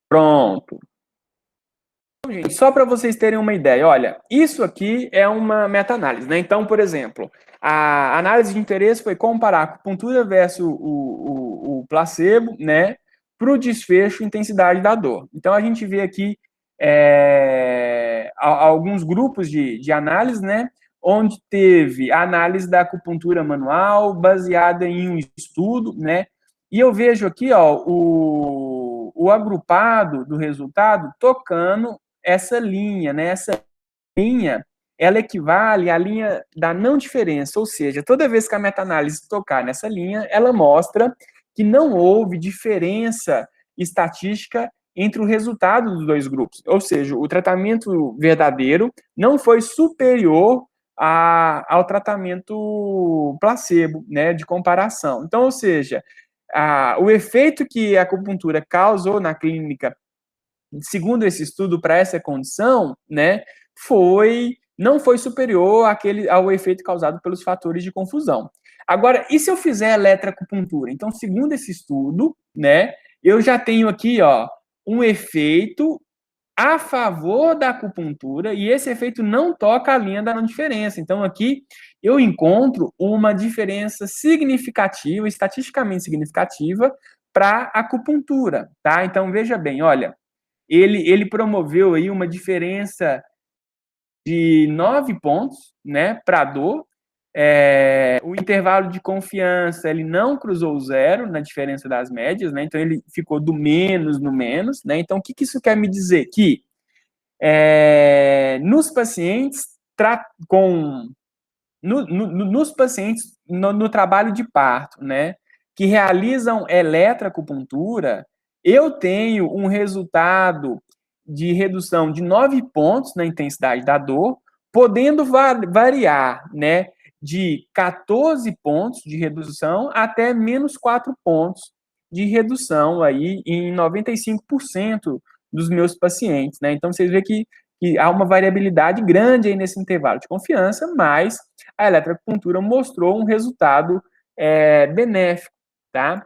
Pronto. Então, gente, só para vocês terem uma ideia, olha, isso aqui é uma meta-análise, né? Então, por exemplo, a análise de interesse foi comparar a acupuntura versus o placebo, né? Para o desfecho e intensidade da dor. Então, a gente vê aqui alguns grupos de análise, né? Onde teve a análise da acupuntura manual baseada em um estudo, né? E eu vejo aqui, ó, o agrupado do resultado tocando essa linha, né? Essa linha, ela equivale à linha da não diferença, ou seja, toda vez que a meta-análise tocar nessa linha, ela mostra que não houve diferença estatística entre o resultado dos dois grupos, ou seja, o tratamento verdadeiro não foi superior ao tratamento placebo, né, de comparação. Então, ou seja, o efeito que a acupuntura causou na clínica, segundo esse estudo, para essa condição, né, não foi superior ao efeito causado pelos fatores de confusão. Agora, e se eu fizer eletroacupuntura? Então, segundo esse estudo, né, eu já tenho aqui, ó, um efeito a favor da acupuntura e esse efeito não toca a linha da não diferença. Então, aqui eu encontro uma diferença significativa, estatisticamente significativa, para a acupuntura, tá? Então, veja bem, olha, ele promoveu aí uma diferença de 9 pontos, né, para dor. O intervalo de confiança ele não cruzou zero na diferença das médias, né? Então ele ficou do menos no menos, né? Então o que isso quer me dizer? Que nos pacientes nos pacientes no trabalho de parto, né, que realizam eletroacupuntura, eu tenho um resultado de redução de 9 pontos na intensidade da dor, podendo variar, né, de 14 pontos de redução até menos 4 pontos de redução aí em 95% dos meus pacientes, né? Então, vocês veem que há uma variabilidade grande aí nesse intervalo de confiança, mas a eletroacupuntura mostrou um resultado benéfico, tá?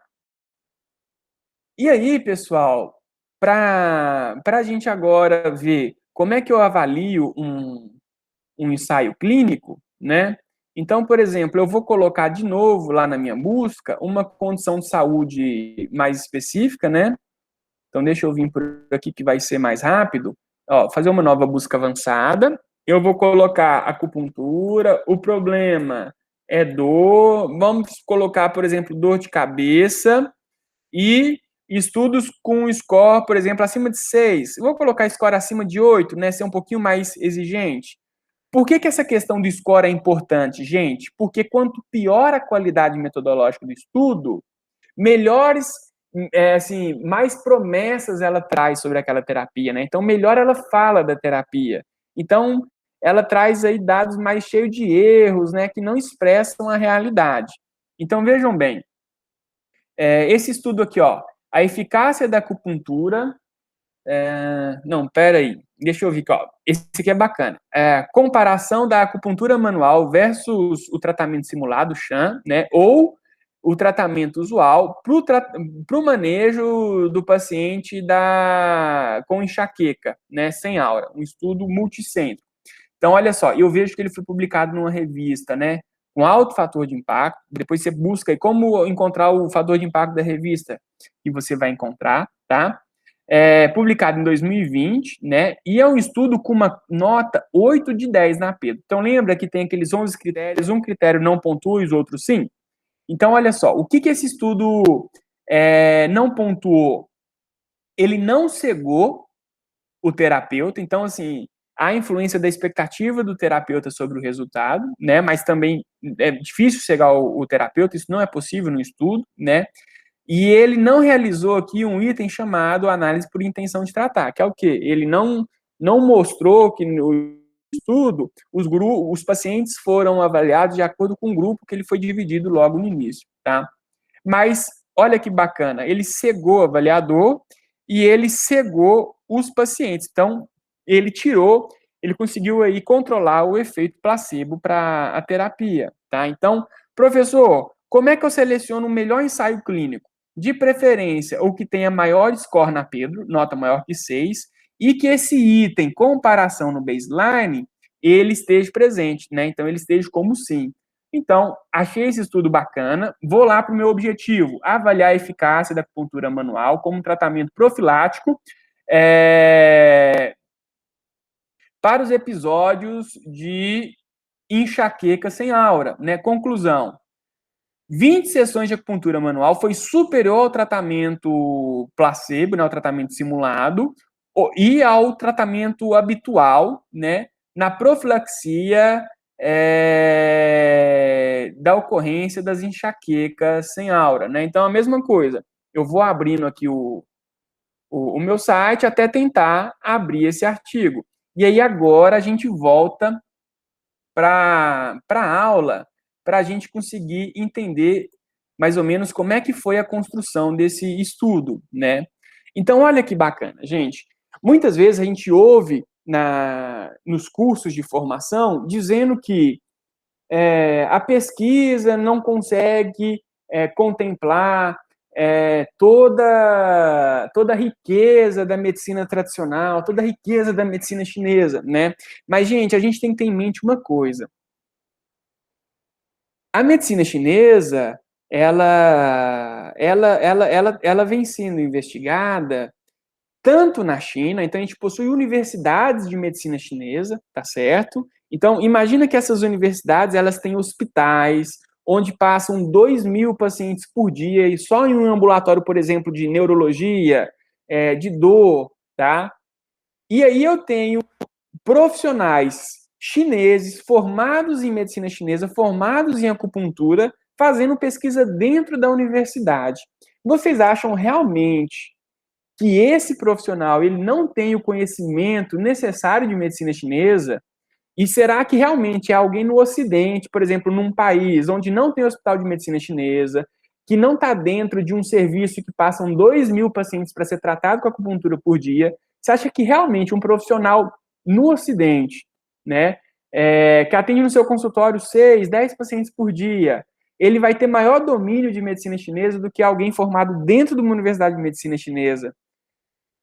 E aí, pessoal, para a gente agora ver como é que eu avalio um ensaio clínico, né? Então, por exemplo, eu vou colocar de novo lá na minha busca uma condição de saúde mais específica, né? Então, deixa eu vir por aqui que vai ser mais rápido. Ó, fazer uma nova busca avançada. Eu vou colocar acupuntura. O problema é dor. Vamos colocar, por exemplo, dor de cabeça. E estudos com score, por exemplo, acima de 6. Eu vou colocar score acima de 8, né? Ser um pouquinho mais exigente. Por que essa questão do score é importante, gente? Porque quanto pior a qualidade metodológica do estudo, melhores, assim, mais promessas ela traz sobre aquela terapia, né? Então, melhor ela fala da terapia. Então, ela traz aí dados mais cheios de erros, né? Que não expressam a realidade. Então, vejam bem, esse estudo aqui, ó, a eficácia da acupuntura. Não, pera aí. Deixa eu ver aqui, ó. Esse aqui é bacana. Comparação da acupuntura manual versus o tratamento simulado, sham, né? Ou o tratamento usual para o manejo do paciente com enxaqueca, né? Sem aura. Um estudo multicêntrico. Então, olha só, eu vejo que ele foi publicado numa revista, né? Com alto fator de impacto. Depois você busca aí como encontrar o fator de impacto da revista que você vai encontrar, tá? Publicado em 2020, né? E é um estudo com uma nota 8 de 10 na Pedro. Então, lembra que tem aqueles 11 critérios, um critério não pontua e os outros sim? Então, olha só, o que esse estudo não pontuou? Ele não cegou o terapeuta, então, assim, há influência da expectativa do terapeuta sobre o resultado, né? Mas também é difícil cegar o terapeuta, isso não é possível no estudo, né? E ele não realizou aqui um item chamado análise por intenção de tratar, que é o quê? Ele não mostrou que no estudo os pacientes foram avaliados de acordo com o grupo que ele foi dividido logo no início, tá? Mas olha que bacana, ele cegou o avaliador e ele cegou os pacientes. Então, ele conseguiu aí controlar o efeito placebo para a terapia, tá? Então, professor, como é que eu seleciono o melhor ensaio clínico? De preferência, o que tenha maior score na Pedro, nota maior que 6, e que esse item, comparação no baseline, ele esteja presente, né? Então, ele esteja como sim. Então, achei esse estudo bacana, vou lá para o meu objetivo, avaliar a eficácia da acupuntura manual como um tratamento profilático para os episódios de enxaqueca sem aura, né? Conclusão, 20 sessões de acupuntura manual foi superior ao tratamento placebo, né, ao tratamento simulado, e ao tratamento habitual, né, na profilaxia da ocorrência das enxaquecas sem aura, né? Então, a mesma coisa. Eu vou abrindo aqui o meu site até tentar abrir esse artigo. E aí, agora, a gente volta para a aula para a gente conseguir entender mais ou menos como é que foi a construção desse estudo, né? Então, olha que bacana, gente. Muitas vezes a gente ouve nos cursos de formação dizendo que a pesquisa não consegue contemplar toda a riqueza da medicina tradicional, toda a riqueza da medicina chinesa, né? Mas, gente, a gente tem que ter em mente uma coisa. A medicina chinesa, ela vem sendo investigada tanto na China, então a gente possui universidades de medicina chinesa, tá certo? Então, imagina que essas universidades, elas têm hospitais, onde passam 2.000 pacientes por dia, e só em um ambulatório, por exemplo, de neurologia, de dor, tá? E aí eu tenho profissionais chineses formados em medicina chinesa, formados em acupuntura, fazendo pesquisa dentro da universidade. Vocês acham realmente que esse profissional ele não tem o conhecimento necessário de medicina chinesa? E será que realmente é alguém no Ocidente, por exemplo, num país onde não tem hospital de medicina chinesa, que não está dentro de um serviço que passam 2.000 pacientes para ser tratado com acupuntura por dia, você acha que realmente um profissional no Ocidente, né, que atende no seu consultório 6, 10 pacientes por dia, ele vai ter maior domínio de medicina chinesa do que alguém formado dentro de uma universidade de medicina chinesa,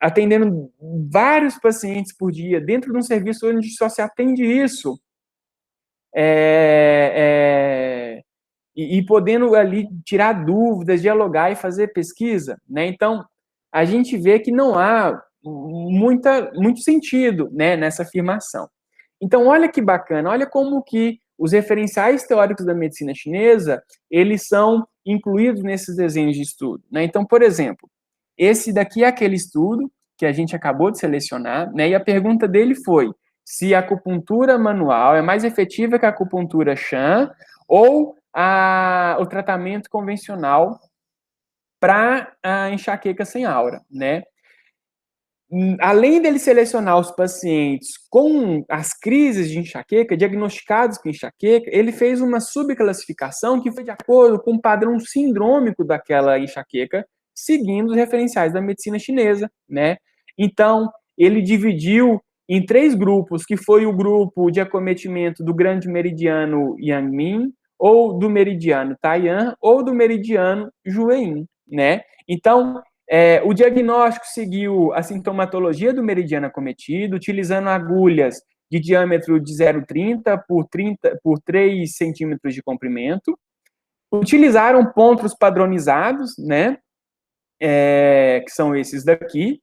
atendendo vários pacientes por dia, dentro de um serviço onde só se atende isso, e podendo ali tirar dúvidas, dialogar e fazer pesquisa, né? Então, a gente vê que não há muito sentido, né, nessa afirmação. Então, olha que bacana, olha como que os referenciais teóricos da medicina chinesa, eles são incluídos nesses desenhos de estudo, né? Então, por exemplo, esse daqui é aquele estudo que a gente acabou de selecionar, né? E a pergunta dele foi se a acupuntura manual é mais efetiva que a acupuntura Shan ou o tratamento convencional para a enxaqueca sem aura, né? Além dele selecionar os pacientes com as crises de enxaqueca, diagnosticados com enxaqueca, ele fez uma subclassificação que foi de acordo com o padrão sindrômico daquela enxaqueca, seguindo os referenciais da medicina chinesa, né? Então, ele dividiu em 3 grupos, que foi o grupo de acometimento do grande meridiano Yangmin, ou do meridiano Taiyan, ou do meridiano Jueyin, né? Então, o diagnóstico seguiu a sintomatologia do meridiano acometido, utilizando agulhas de diâmetro de 0,30 por 3 centímetros de comprimento. Utilizaram pontos padronizados, né, que são esses daqui,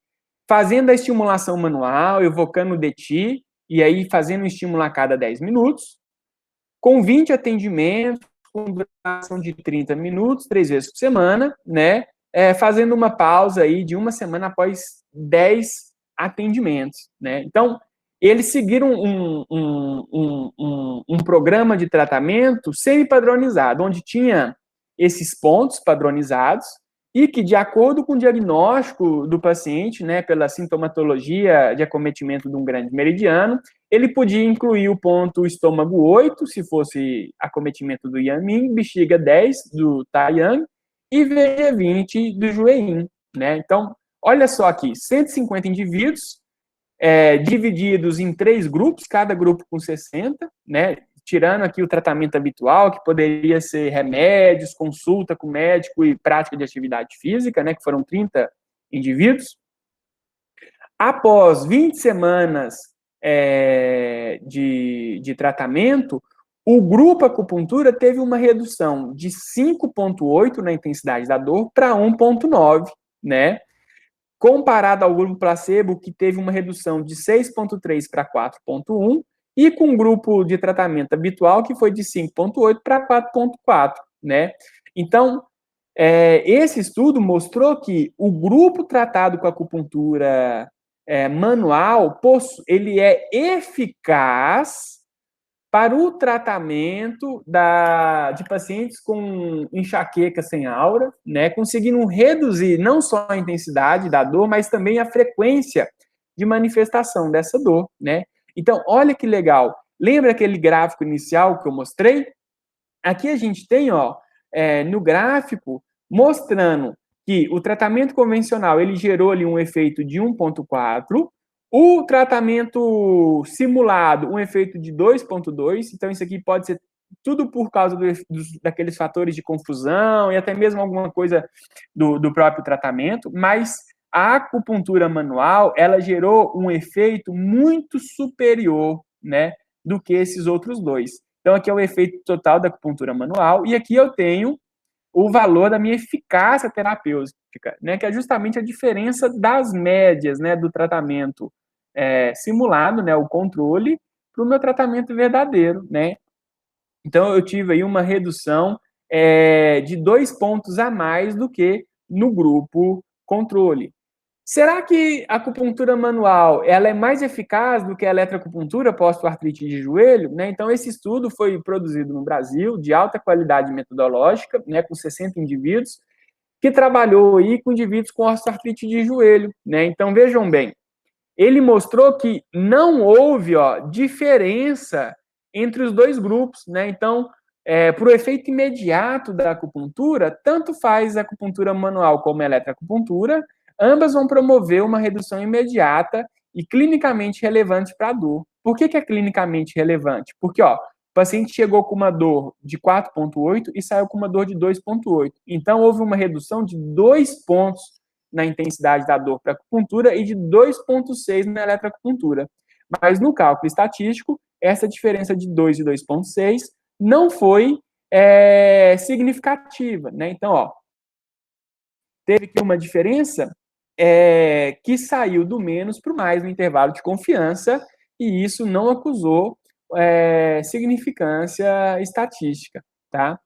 fazendo a estimulação manual, evocando o DT, e aí fazendo um estímulo a cada 10 minutos, com 20 atendimentos, com duração de 30 minutos, 3 vezes por semana, né, fazendo uma pausa aí de uma semana após 10 atendimentos, né? Então, eles seguiram um programa de tratamento semi-padronizado, onde tinha esses pontos padronizados e que, de acordo com o diagnóstico do paciente, né, pela sintomatologia de acometimento de um grande meridiano, ele podia incluir o ponto estômago 8, se fosse acometimento do Yanmin, bexiga 10 do Taiyang, e VG20 do Jueyin, né? Então, olha só aqui, 150 indivíduos, divididos em 3 grupos, cada grupo com 60, né? Tirando aqui o tratamento habitual, que poderia ser remédios, consulta com médico e prática de atividade física, né? Que foram 30 indivíduos. Após 20 semanas de tratamento, o grupo acupuntura teve uma redução de 5,8 na intensidade da dor para 1,9, né? Comparado ao grupo placebo, que teve uma redução de 6,3 para 4,1, e com o grupo de tratamento habitual, que foi de 5,8 para 4,4, né? Então, esse estudo mostrou que o grupo tratado com acupuntura manual, ele é eficaz para o tratamento de pacientes com enxaqueca sem aura, né, conseguindo reduzir não só a intensidade da dor, mas também a frequência de manifestação dessa dor, né? Então, olha que legal. Lembra aquele gráfico inicial que eu mostrei? Aqui a gente tem, ó, no gráfico, mostrando que o tratamento convencional, ele gerou ali um efeito de 1,4, o tratamento simulado, um efeito de 2,2, então isso aqui pode ser tudo por causa daqueles fatores de confusão e até mesmo alguma coisa do próprio tratamento, mas a acupuntura manual, ela gerou um efeito muito superior, né, do que esses outros dois. Então, aqui é o efeito total da acupuntura manual, e aqui eu tenho o valor da minha eficácia terapêutica, né, que é justamente a diferença das médias, né, do tratamento simulado, né, o controle, para o meu tratamento verdadeiro, né. Então, eu tive aí uma redução de 2 pontos a mais do que no grupo controle. Será que a acupuntura manual ela é mais eficaz do que a eletroacupuntura pós-artrite de joelho? Né? Então, esse estudo foi produzido no Brasil, de alta qualidade metodológica, né, com 60 indivíduos, que trabalhou aí com indivíduos com osteoartrite de joelho. Né? Então, vejam bem, ele mostrou que não houve diferença entre os dois grupos. Né? Então, para o efeito imediato da acupuntura, tanto faz a acupuntura manual como a eletroacupuntura, ambas vão promover uma redução imediata e clinicamente relevante para a dor. Por que é clinicamente relevante? Porque o paciente chegou com uma dor de 4,8 e saiu com uma dor de 2,8. Então, houve uma redução de 2 pontos na intensidade da dor para acupuntura e de 2,6 na eletroacupuntura. Mas no cálculo estatístico, essa diferença de 2 e 2,6 não foi significativa. Né? Então, teve aqui uma diferença que saiu do menos para o mais no intervalo de confiança, e isso não acusou significância estatística. Tá?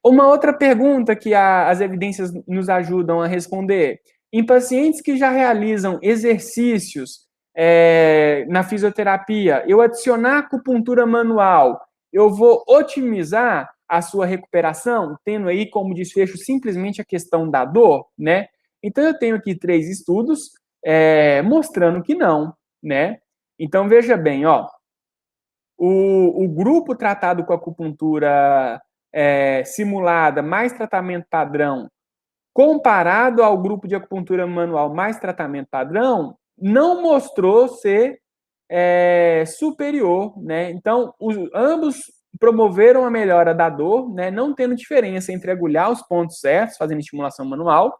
Uma outra pergunta que as evidências nos ajudam a responder: em pacientes que já realizam exercícios na fisioterapia, eu adicionar acupuntura manual, eu vou otimizar a sua recuperação, tendo aí como desfecho simplesmente a questão da dor, né? Então, eu tenho aqui 3 estudos mostrando que não, né? Então, veja bem, o grupo tratado com acupuntura simulada mais tratamento padrão, comparado ao grupo de acupuntura manual mais tratamento padrão, não mostrou ser superior, né? Então, ambos promoveram a melhora da dor, né? Não tendo diferença entre agulhar os pontos certos, fazendo estimulação manual,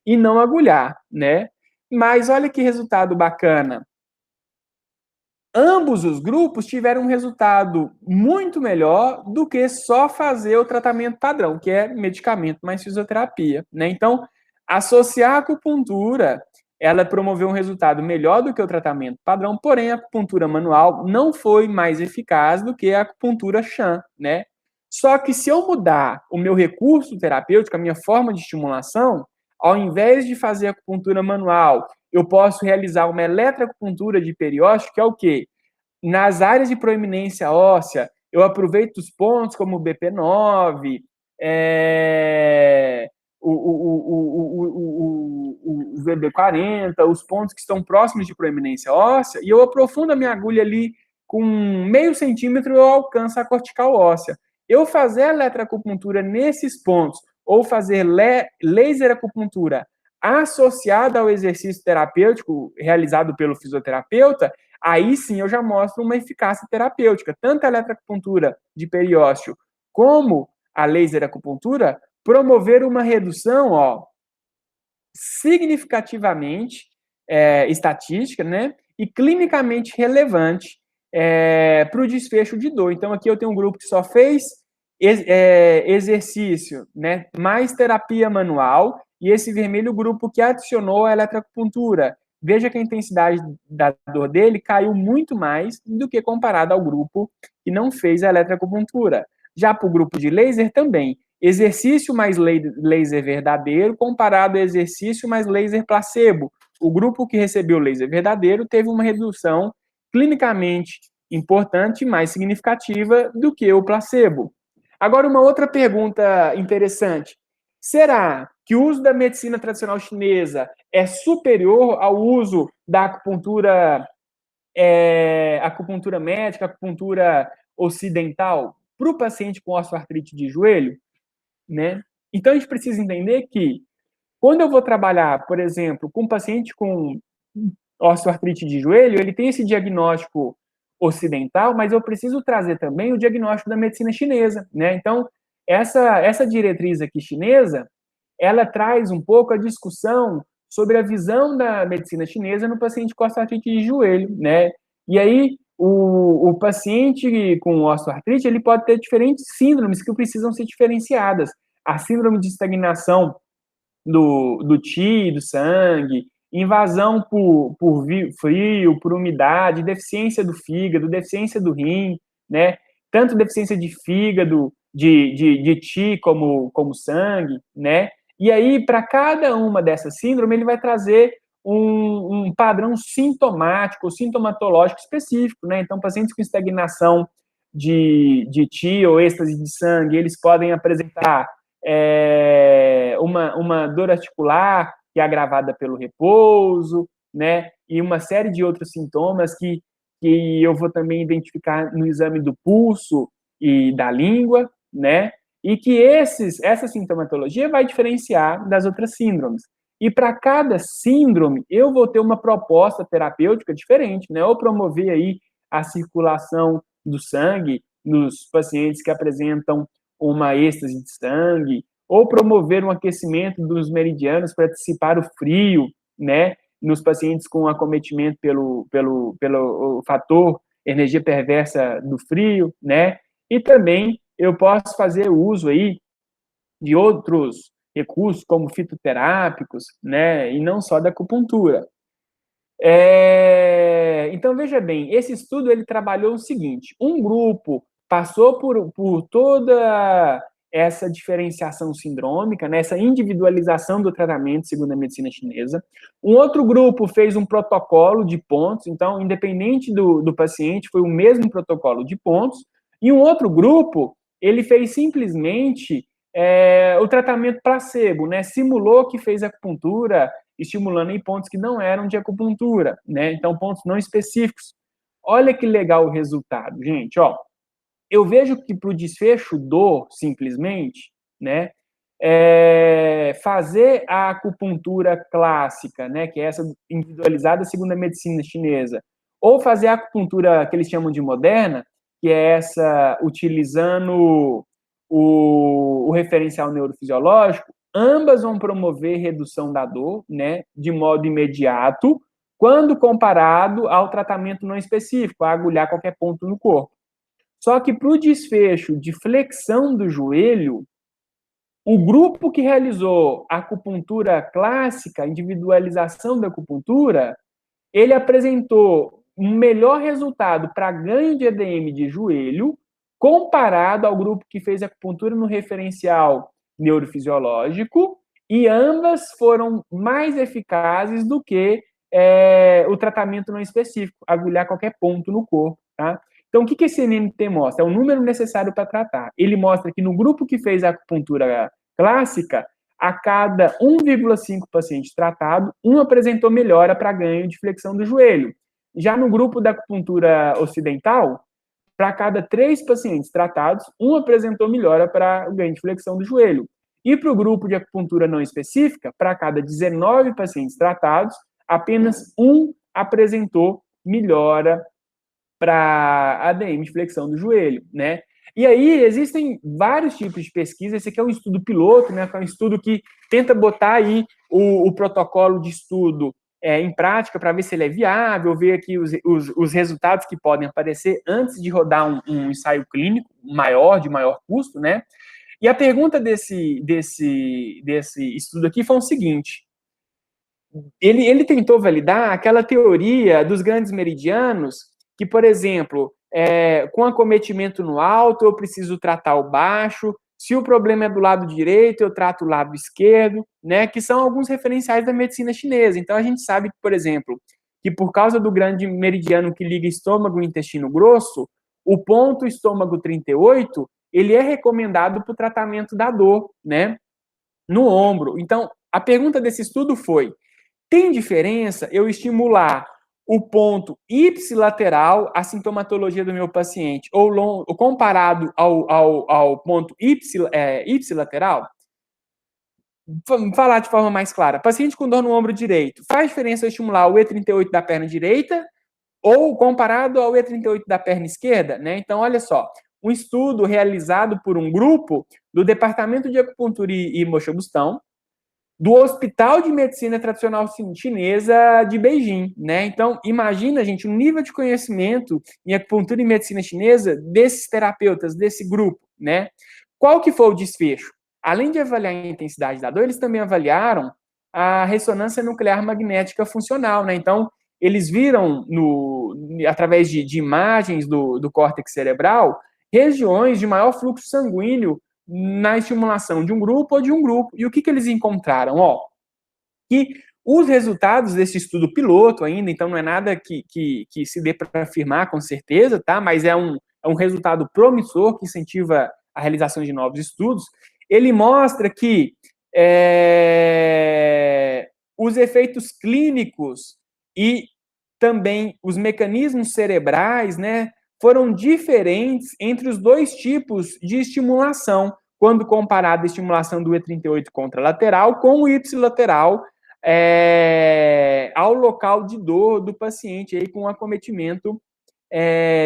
e não agulhar, né? Mas olha que resultado bacana. Ambos os grupos tiveram um resultado muito melhor do que só fazer o tratamento padrão, que é medicamento mais fisioterapia, né? Então, associar a acupuntura, ela promoveu um resultado melhor do que o tratamento padrão, porém a acupuntura manual não foi mais eficaz do que a acupuntura Chan, né? Só que se eu mudar o meu recurso terapêutico, a minha forma de estimulação, ao invés de fazer acupuntura manual, eu posso realizar uma eletroacupuntura de periósteo, que é o quê? Nas áreas de proeminência óssea, eu aproveito os pontos como o BP9, o VB40, os pontos que estão próximos de proeminência óssea, e eu aprofundo a minha agulha ali com 0,5 centímetro, eu alcanço a cortical óssea. Eu fazer a eletroacupuntura nesses pontos, ou fazer laser acupuntura associada ao exercício terapêutico realizado pelo fisioterapeuta, aí sim eu já mostro uma eficácia terapêutica. Tanto a eletroacupuntura de periósteo como a laser acupuntura promover uma redução significativamente estatística, né, e clinicamente relevante para o desfecho de dor. Então, aqui eu tenho um grupo que só fez exercício, né, mais terapia manual, e esse vermelho grupo que adicionou a eletroacupuntura. Veja que a intensidade da dor dele caiu muito mais do que comparado ao grupo que não fez a eletroacupuntura. Já para o grupo de laser também, exercício mais laser verdadeiro comparado a exercício mais laser placebo. O grupo que recebeu laser verdadeiro teve uma redução clinicamente importante e mais significativa do que o placebo. Agora, uma outra pergunta interessante. Será que o uso da medicina tradicional chinesa é superior ao uso da acupuntura médica, acupuntura ocidental, para o paciente com osteoartrite de joelho? Né? Então, a gente precisa entender que, quando eu vou trabalhar, por exemplo, com um paciente com osteoartrite de joelho, ele tem esse diagnóstico ocidental, mas eu preciso trazer também o diagnóstico da medicina chinesa, né? Então, essa diretriz aqui chinesa, ela traz um pouco a discussão sobre a visão da medicina chinesa no paciente com osteoartrite de joelho, né? E aí, o paciente com osteoartrite, ele pode ter diferentes síndromes que precisam ser diferenciadas. A síndrome de estagnação do qi, do sangue, invasão por frio, por umidade, deficiência do fígado, deficiência do rim, né? Tanto deficiência de fígado, de qi como sangue, né? E aí, para cada uma dessas síndromes, ele vai trazer um padrão sintomático, ou sintomatológico específico, né? Então, pacientes com estagnação de qi ou êxtase de sangue, eles podem apresentar uma dor articular que é agravada pelo repouso, né? E uma série de outros sintomas que eu vou também identificar no exame do pulso e da língua, né? E que essa sintomatologia vai diferenciar das outras síndromes. E para cada síndrome, eu vou ter uma proposta terapêutica diferente, né? Ou promover aí a circulação do sangue nos pacientes que apresentam uma êxtase de sangue, ou promover um aquecimento dos meridianos para dissipar o frio, né, nos pacientes com acometimento pelo fator energia perversa do frio, né, e também eu posso fazer uso aí de outros recursos, como fitoterápicos, né, e não só da acupuntura. Então, veja bem, esse estudo ele trabalhou o seguinte, um grupo passou por toda essa diferenciação sindrômica, né, essa individualização do tratamento segundo a medicina chinesa. Um outro grupo fez um protocolo de pontos, então, independente do paciente, foi o mesmo protocolo de pontos. E um outro grupo, ele fez simplesmente o tratamento placebo, né, simulou que fez acupuntura, estimulando em pontos que não eram de acupuntura, né? Então, pontos não específicos. Olha que legal o resultado, gente, ó. Eu vejo que para o desfecho dor, simplesmente, né, fazer a acupuntura clássica, né, que é essa individualizada segundo a medicina chinesa, ou fazer a acupuntura que eles chamam de moderna, que é essa utilizando o referencial neurofisiológico, ambas vão promover redução da dor, né, de modo imediato, quando comparado ao tratamento não específico, a agulhar qualquer ponto no corpo. Só que para o desfecho de flexão do joelho, o grupo que realizou a acupuntura clássica, individualização da acupuntura, ele apresentou um melhor resultado para ganho de EDM de joelho, comparado ao grupo que fez acupuntura no referencial neurofisiológico, e ambas foram mais eficazes do que o tratamento não específico, agulhar qualquer ponto no corpo, tá? Então, o que esse NNT mostra? É o número necessário para tratar. Ele mostra que no grupo que fez a acupuntura clássica, a cada 1,5 pacientes tratados, um apresentou melhora para ganho de flexão do joelho. Já no grupo da acupuntura ocidental, para cada 3 pacientes tratados, um apresentou melhora para o ganho de flexão do joelho. E para o grupo de acupuntura não específica, para cada 19 pacientes tratados, apenas um apresentou melhora para ADM de flexão do joelho, né? E aí existem vários tipos de pesquisa. Esse aqui é um estudo piloto, né? É um estudo que tenta botar aí o protocolo de estudo em prática para ver se ele é viável, ver aqui os resultados que podem aparecer antes de rodar um ensaio clínico maior, de maior custo, né? E a pergunta desse estudo aqui foi o seguinte: ele tentou validar aquela teoria dos grandes meridianos, que, por exemplo, com acometimento no alto, eu preciso tratar o baixo, se o problema é do lado direito, eu trato o lado esquerdo, né, que são alguns referenciais da medicina chinesa. Então, a gente sabe, por exemplo, que por causa do grande meridiano que liga estômago e intestino grosso, o ponto estômago 38, ele é recomendado para o tratamento da dor, né, no ombro. Então, a pergunta desse estudo foi: tem diferença eu estimular o ponto ipsilateral, a sintomatologia do meu paciente, ou comparado ao ponto ipsilateral? Vamos falar de forma mais clara. Paciente com dor no ombro direito, faz diferença eu estimular o E38 da perna direita ou comparado ao E38 da perna esquerda, né? Então, olha só, um estudo realizado por um grupo do Departamento de Acupuntura e Moxobustão, do Hospital de Medicina Tradicional Chinesa de Beijing, né? Então, imagina, gente, o nível de conhecimento em acupuntura e medicina chinesa desses terapeutas, desse grupo, né? Qual que foi o desfecho? Além de avaliar a intensidade da dor, eles também avaliaram a ressonância nuclear magnética funcional, né? Então, eles viram, através de imagens do córtex cerebral, regiões de maior fluxo sanguíneo na estimulação de um grupo ou de um grupo. E o que eles encontraram? Que os resultados desse estudo piloto ainda, então não é nada que se dê para afirmar com certeza, tá? Mas é um resultado promissor que incentiva a realização de novos estudos. Ele mostra que os efeitos clínicos e também os mecanismos cerebrais, né, foram diferentes entre os dois tipos de estimulação, quando comparado a estimulação do E38 contralateral com o ipsilateral ao local de dor do paciente, aí, com acometimento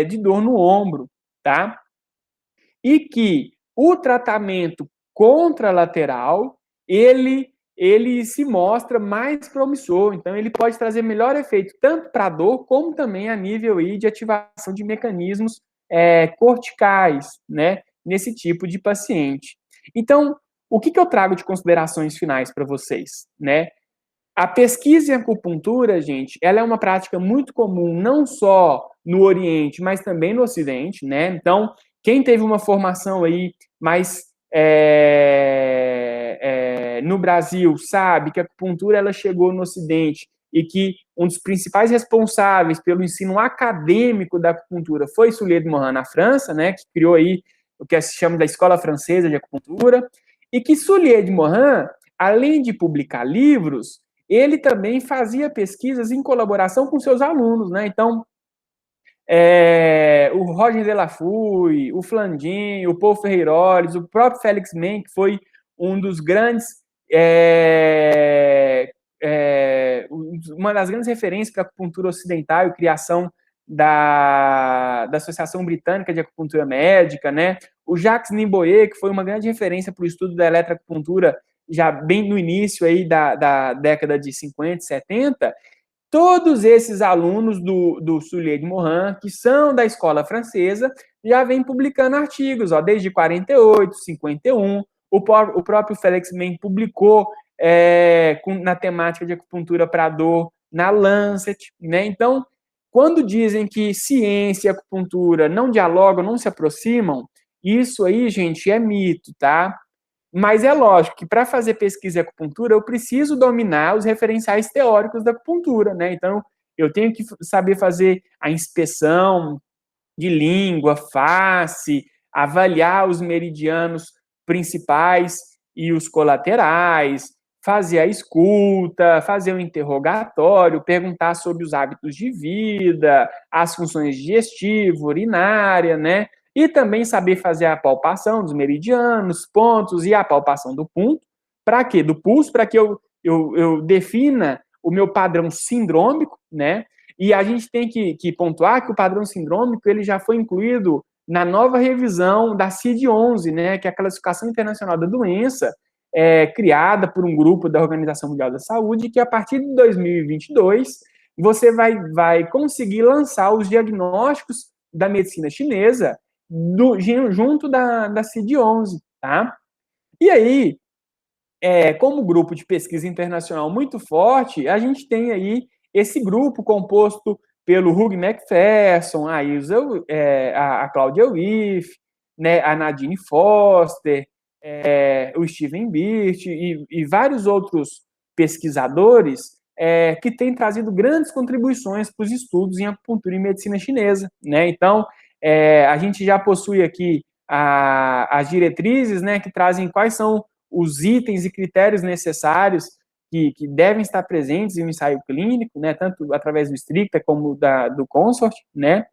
de dor no ombro, tá? E que o tratamento contralateral, ele se mostra mais promissor, então ele pode trazer melhor efeito tanto para a dor, como também a nível aí de ativação de mecanismos corticais, né, nesse tipo de paciente. Então, o que eu trago de considerações finais para vocês, né? A pesquisa em acupuntura, gente, ela é uma prática muito comum não só no Oriente, mas também no Ocidente, né? Então, quem teve uma formação aí mais no Brasil sabe que a acupuntura ela chegou no Ocidente e que um dos principais responsáveis pelo ensino acadêmico da acupuntura foi Sully de Morin na França, né? Que criou aí o que se chama da Escola Francesa de Acupuntura, e que Sully de Morin, além de publicar livros, ele também fazia pesquisas em colaboração com seus alunos, né? Então, o Roger Delafouille, o Flandin, o Paul Ferreiroles, o próprio Félix Mann, que foi um dos grandes, uma das grandes referências para a acupuntura ocidental e criação da Associação Britânica de Acupuntura Médica, né? O Jacques Nimboyer, que foi uma grande referência para o estudo da eletroacupuntura já bem no início aí da década de 50, 70, todos esses alunos do Sully de Morin, que são da escola francesa, já vêm publicando artigos, desde 48, 51. O próprio Félix Mann publicou na temática de acupuntura para dor na Lancet, né? Então, quando dizem que ciência e acupuntura não dialogam, não se aproximam, isso aí, gente, é mito, tá? Mas é lógico que para fazer pesquisa em acupuntura, eu preciso dominar os referenciais teóricos da acupuntura, né? Então, eu tenho que saber fazer a inspeção de língua, face, avaliar os meridianos principais e os colaterais, fazer a escuta, fazer o interrogatório, perguntar sobre os hábitos de vida, as funções digestiva, urinária, né? E também saber fazer a palpação dos meridianos, pontos e a palpação do ponto. Para quê? Do pulso, para que eu defina o meu padrão sindrômico, né? E a gente tem que pontuar que o padrão sindrômico ele já foi incluído na nova revisão da CID-11, né, que é a Classificação Internacional da Doença, criada por um grupo da Organização Mundial da Saúde, que a partir de 2022 você vai conseguir lançar os diagnósticos da medicina chinesa junto da CID-11, tá? E aí, como grupo de pesquisa internacional muito forte, a gente tem aí esse grupo composto pelo Hugh McPherson, a Claudia Wiff, né, a Nadine Foster, o Steven Birch e vários outros pesquisadores que têm trazido grandes contribuições para os estudos em acupuntura e medicina chinesa, né? Então, a gente já possui aqui as diretrizes, né, que trazem quais são os itens e critérios necessários que devem estar presentes em um ensaio clínico, né, tanto através do Stricta como do Consort, né,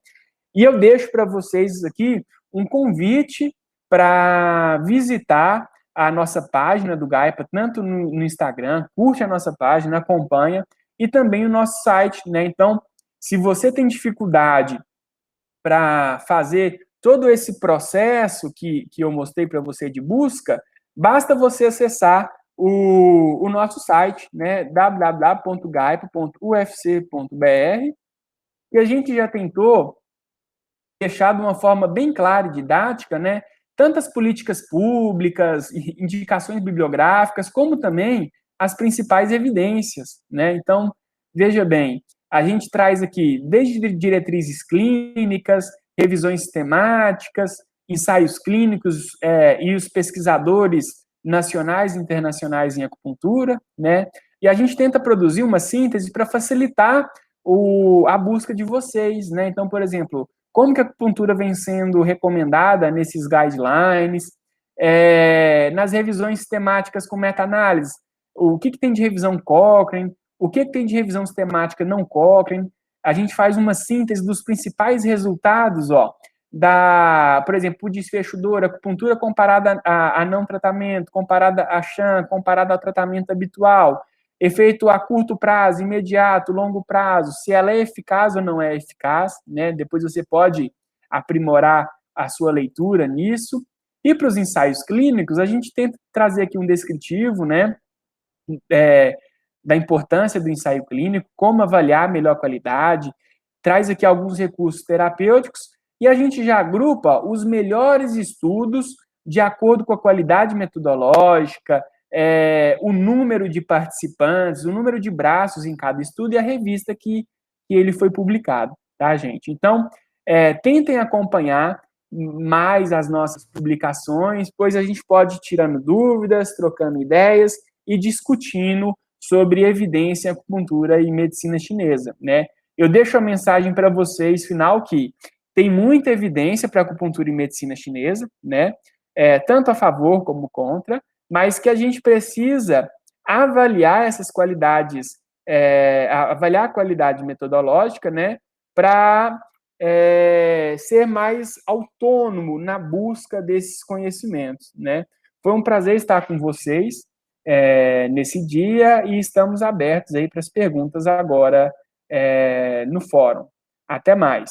e eu deixo para vocês aqui um convite para visitar a nossa página do Gaipa, tanto no Instagram, curte a nossa página, acompanha, e também o nosso site, né, então, Se você tem dificuldade para fazer todo esse processo que eu mostrei para você de busca, basta você acessar o nosso site, né, www.gaipo.ufc.br, e a gente já tentou deixar de uma forma bem clara e didática, né, tantas políticas públicas, indicações bibliográficas, como também as principais evidências, né? Então, veja bem, a gente traz aqui desde diretrizes clínicas, revisões sistemáticas, ensaios clínicos e os pesquisadores nacionais e internacionais em acupuntura, né? E a gente tenta produzir uma síntese para facilitar a busca de vocês, né? Então, por exemplo, como que a acupuntura vem sendo recomendada nesses guidelines, nas revisões sistemáticas com meta-análise, o que tem de revisão Cochrane, o que tem de revisão sistemática não Cochrane, a gente faz uma síntese dos principais resultados, por exemplo, o desfecho dor, acupuntura comparada a não tratamento, comparada a sham, comparada ao tratamento habitual, efeito a curto prazo, imediato, longo prazo, se ela é eficaz ou não é eficaz, né? Depois você pode aprimorar a sua leitura nisso. E para os ensaios clínicos, a gente tenta trazer aqui um descritivo, né, da importância do ensaio clínico, como avaliar a melhor qualidade, traz aqui alguns recursos terapêuticos, e a gente já agrupa os melhores estudos de acordo com a qualidade metodológica, o número de participantes, o número de braços em cada estudo e a revista que ele foi publicado, tá, gente? Então, tentem acompanhar mais as nossas publicações, pois a gente pode ir tirando dúvidas, trocando ideias e discutindo sobre evidência em acupuntura e medicina chinesa, né? Eu deixo a mensagem para vocês, final, que tem muita evidência para acupuntura e medicina chinesa, né? Tanto a favor como contra, mas que a gente precisa avaliar essas qualidades, avaliar a qualidade metodológica, né, para ser mais autônomo na busca desses conhecimentos, né. Foi um prazer estar com vocês nesse dia e estamos abertos aí para as perguntas agora no fórum. Até mais.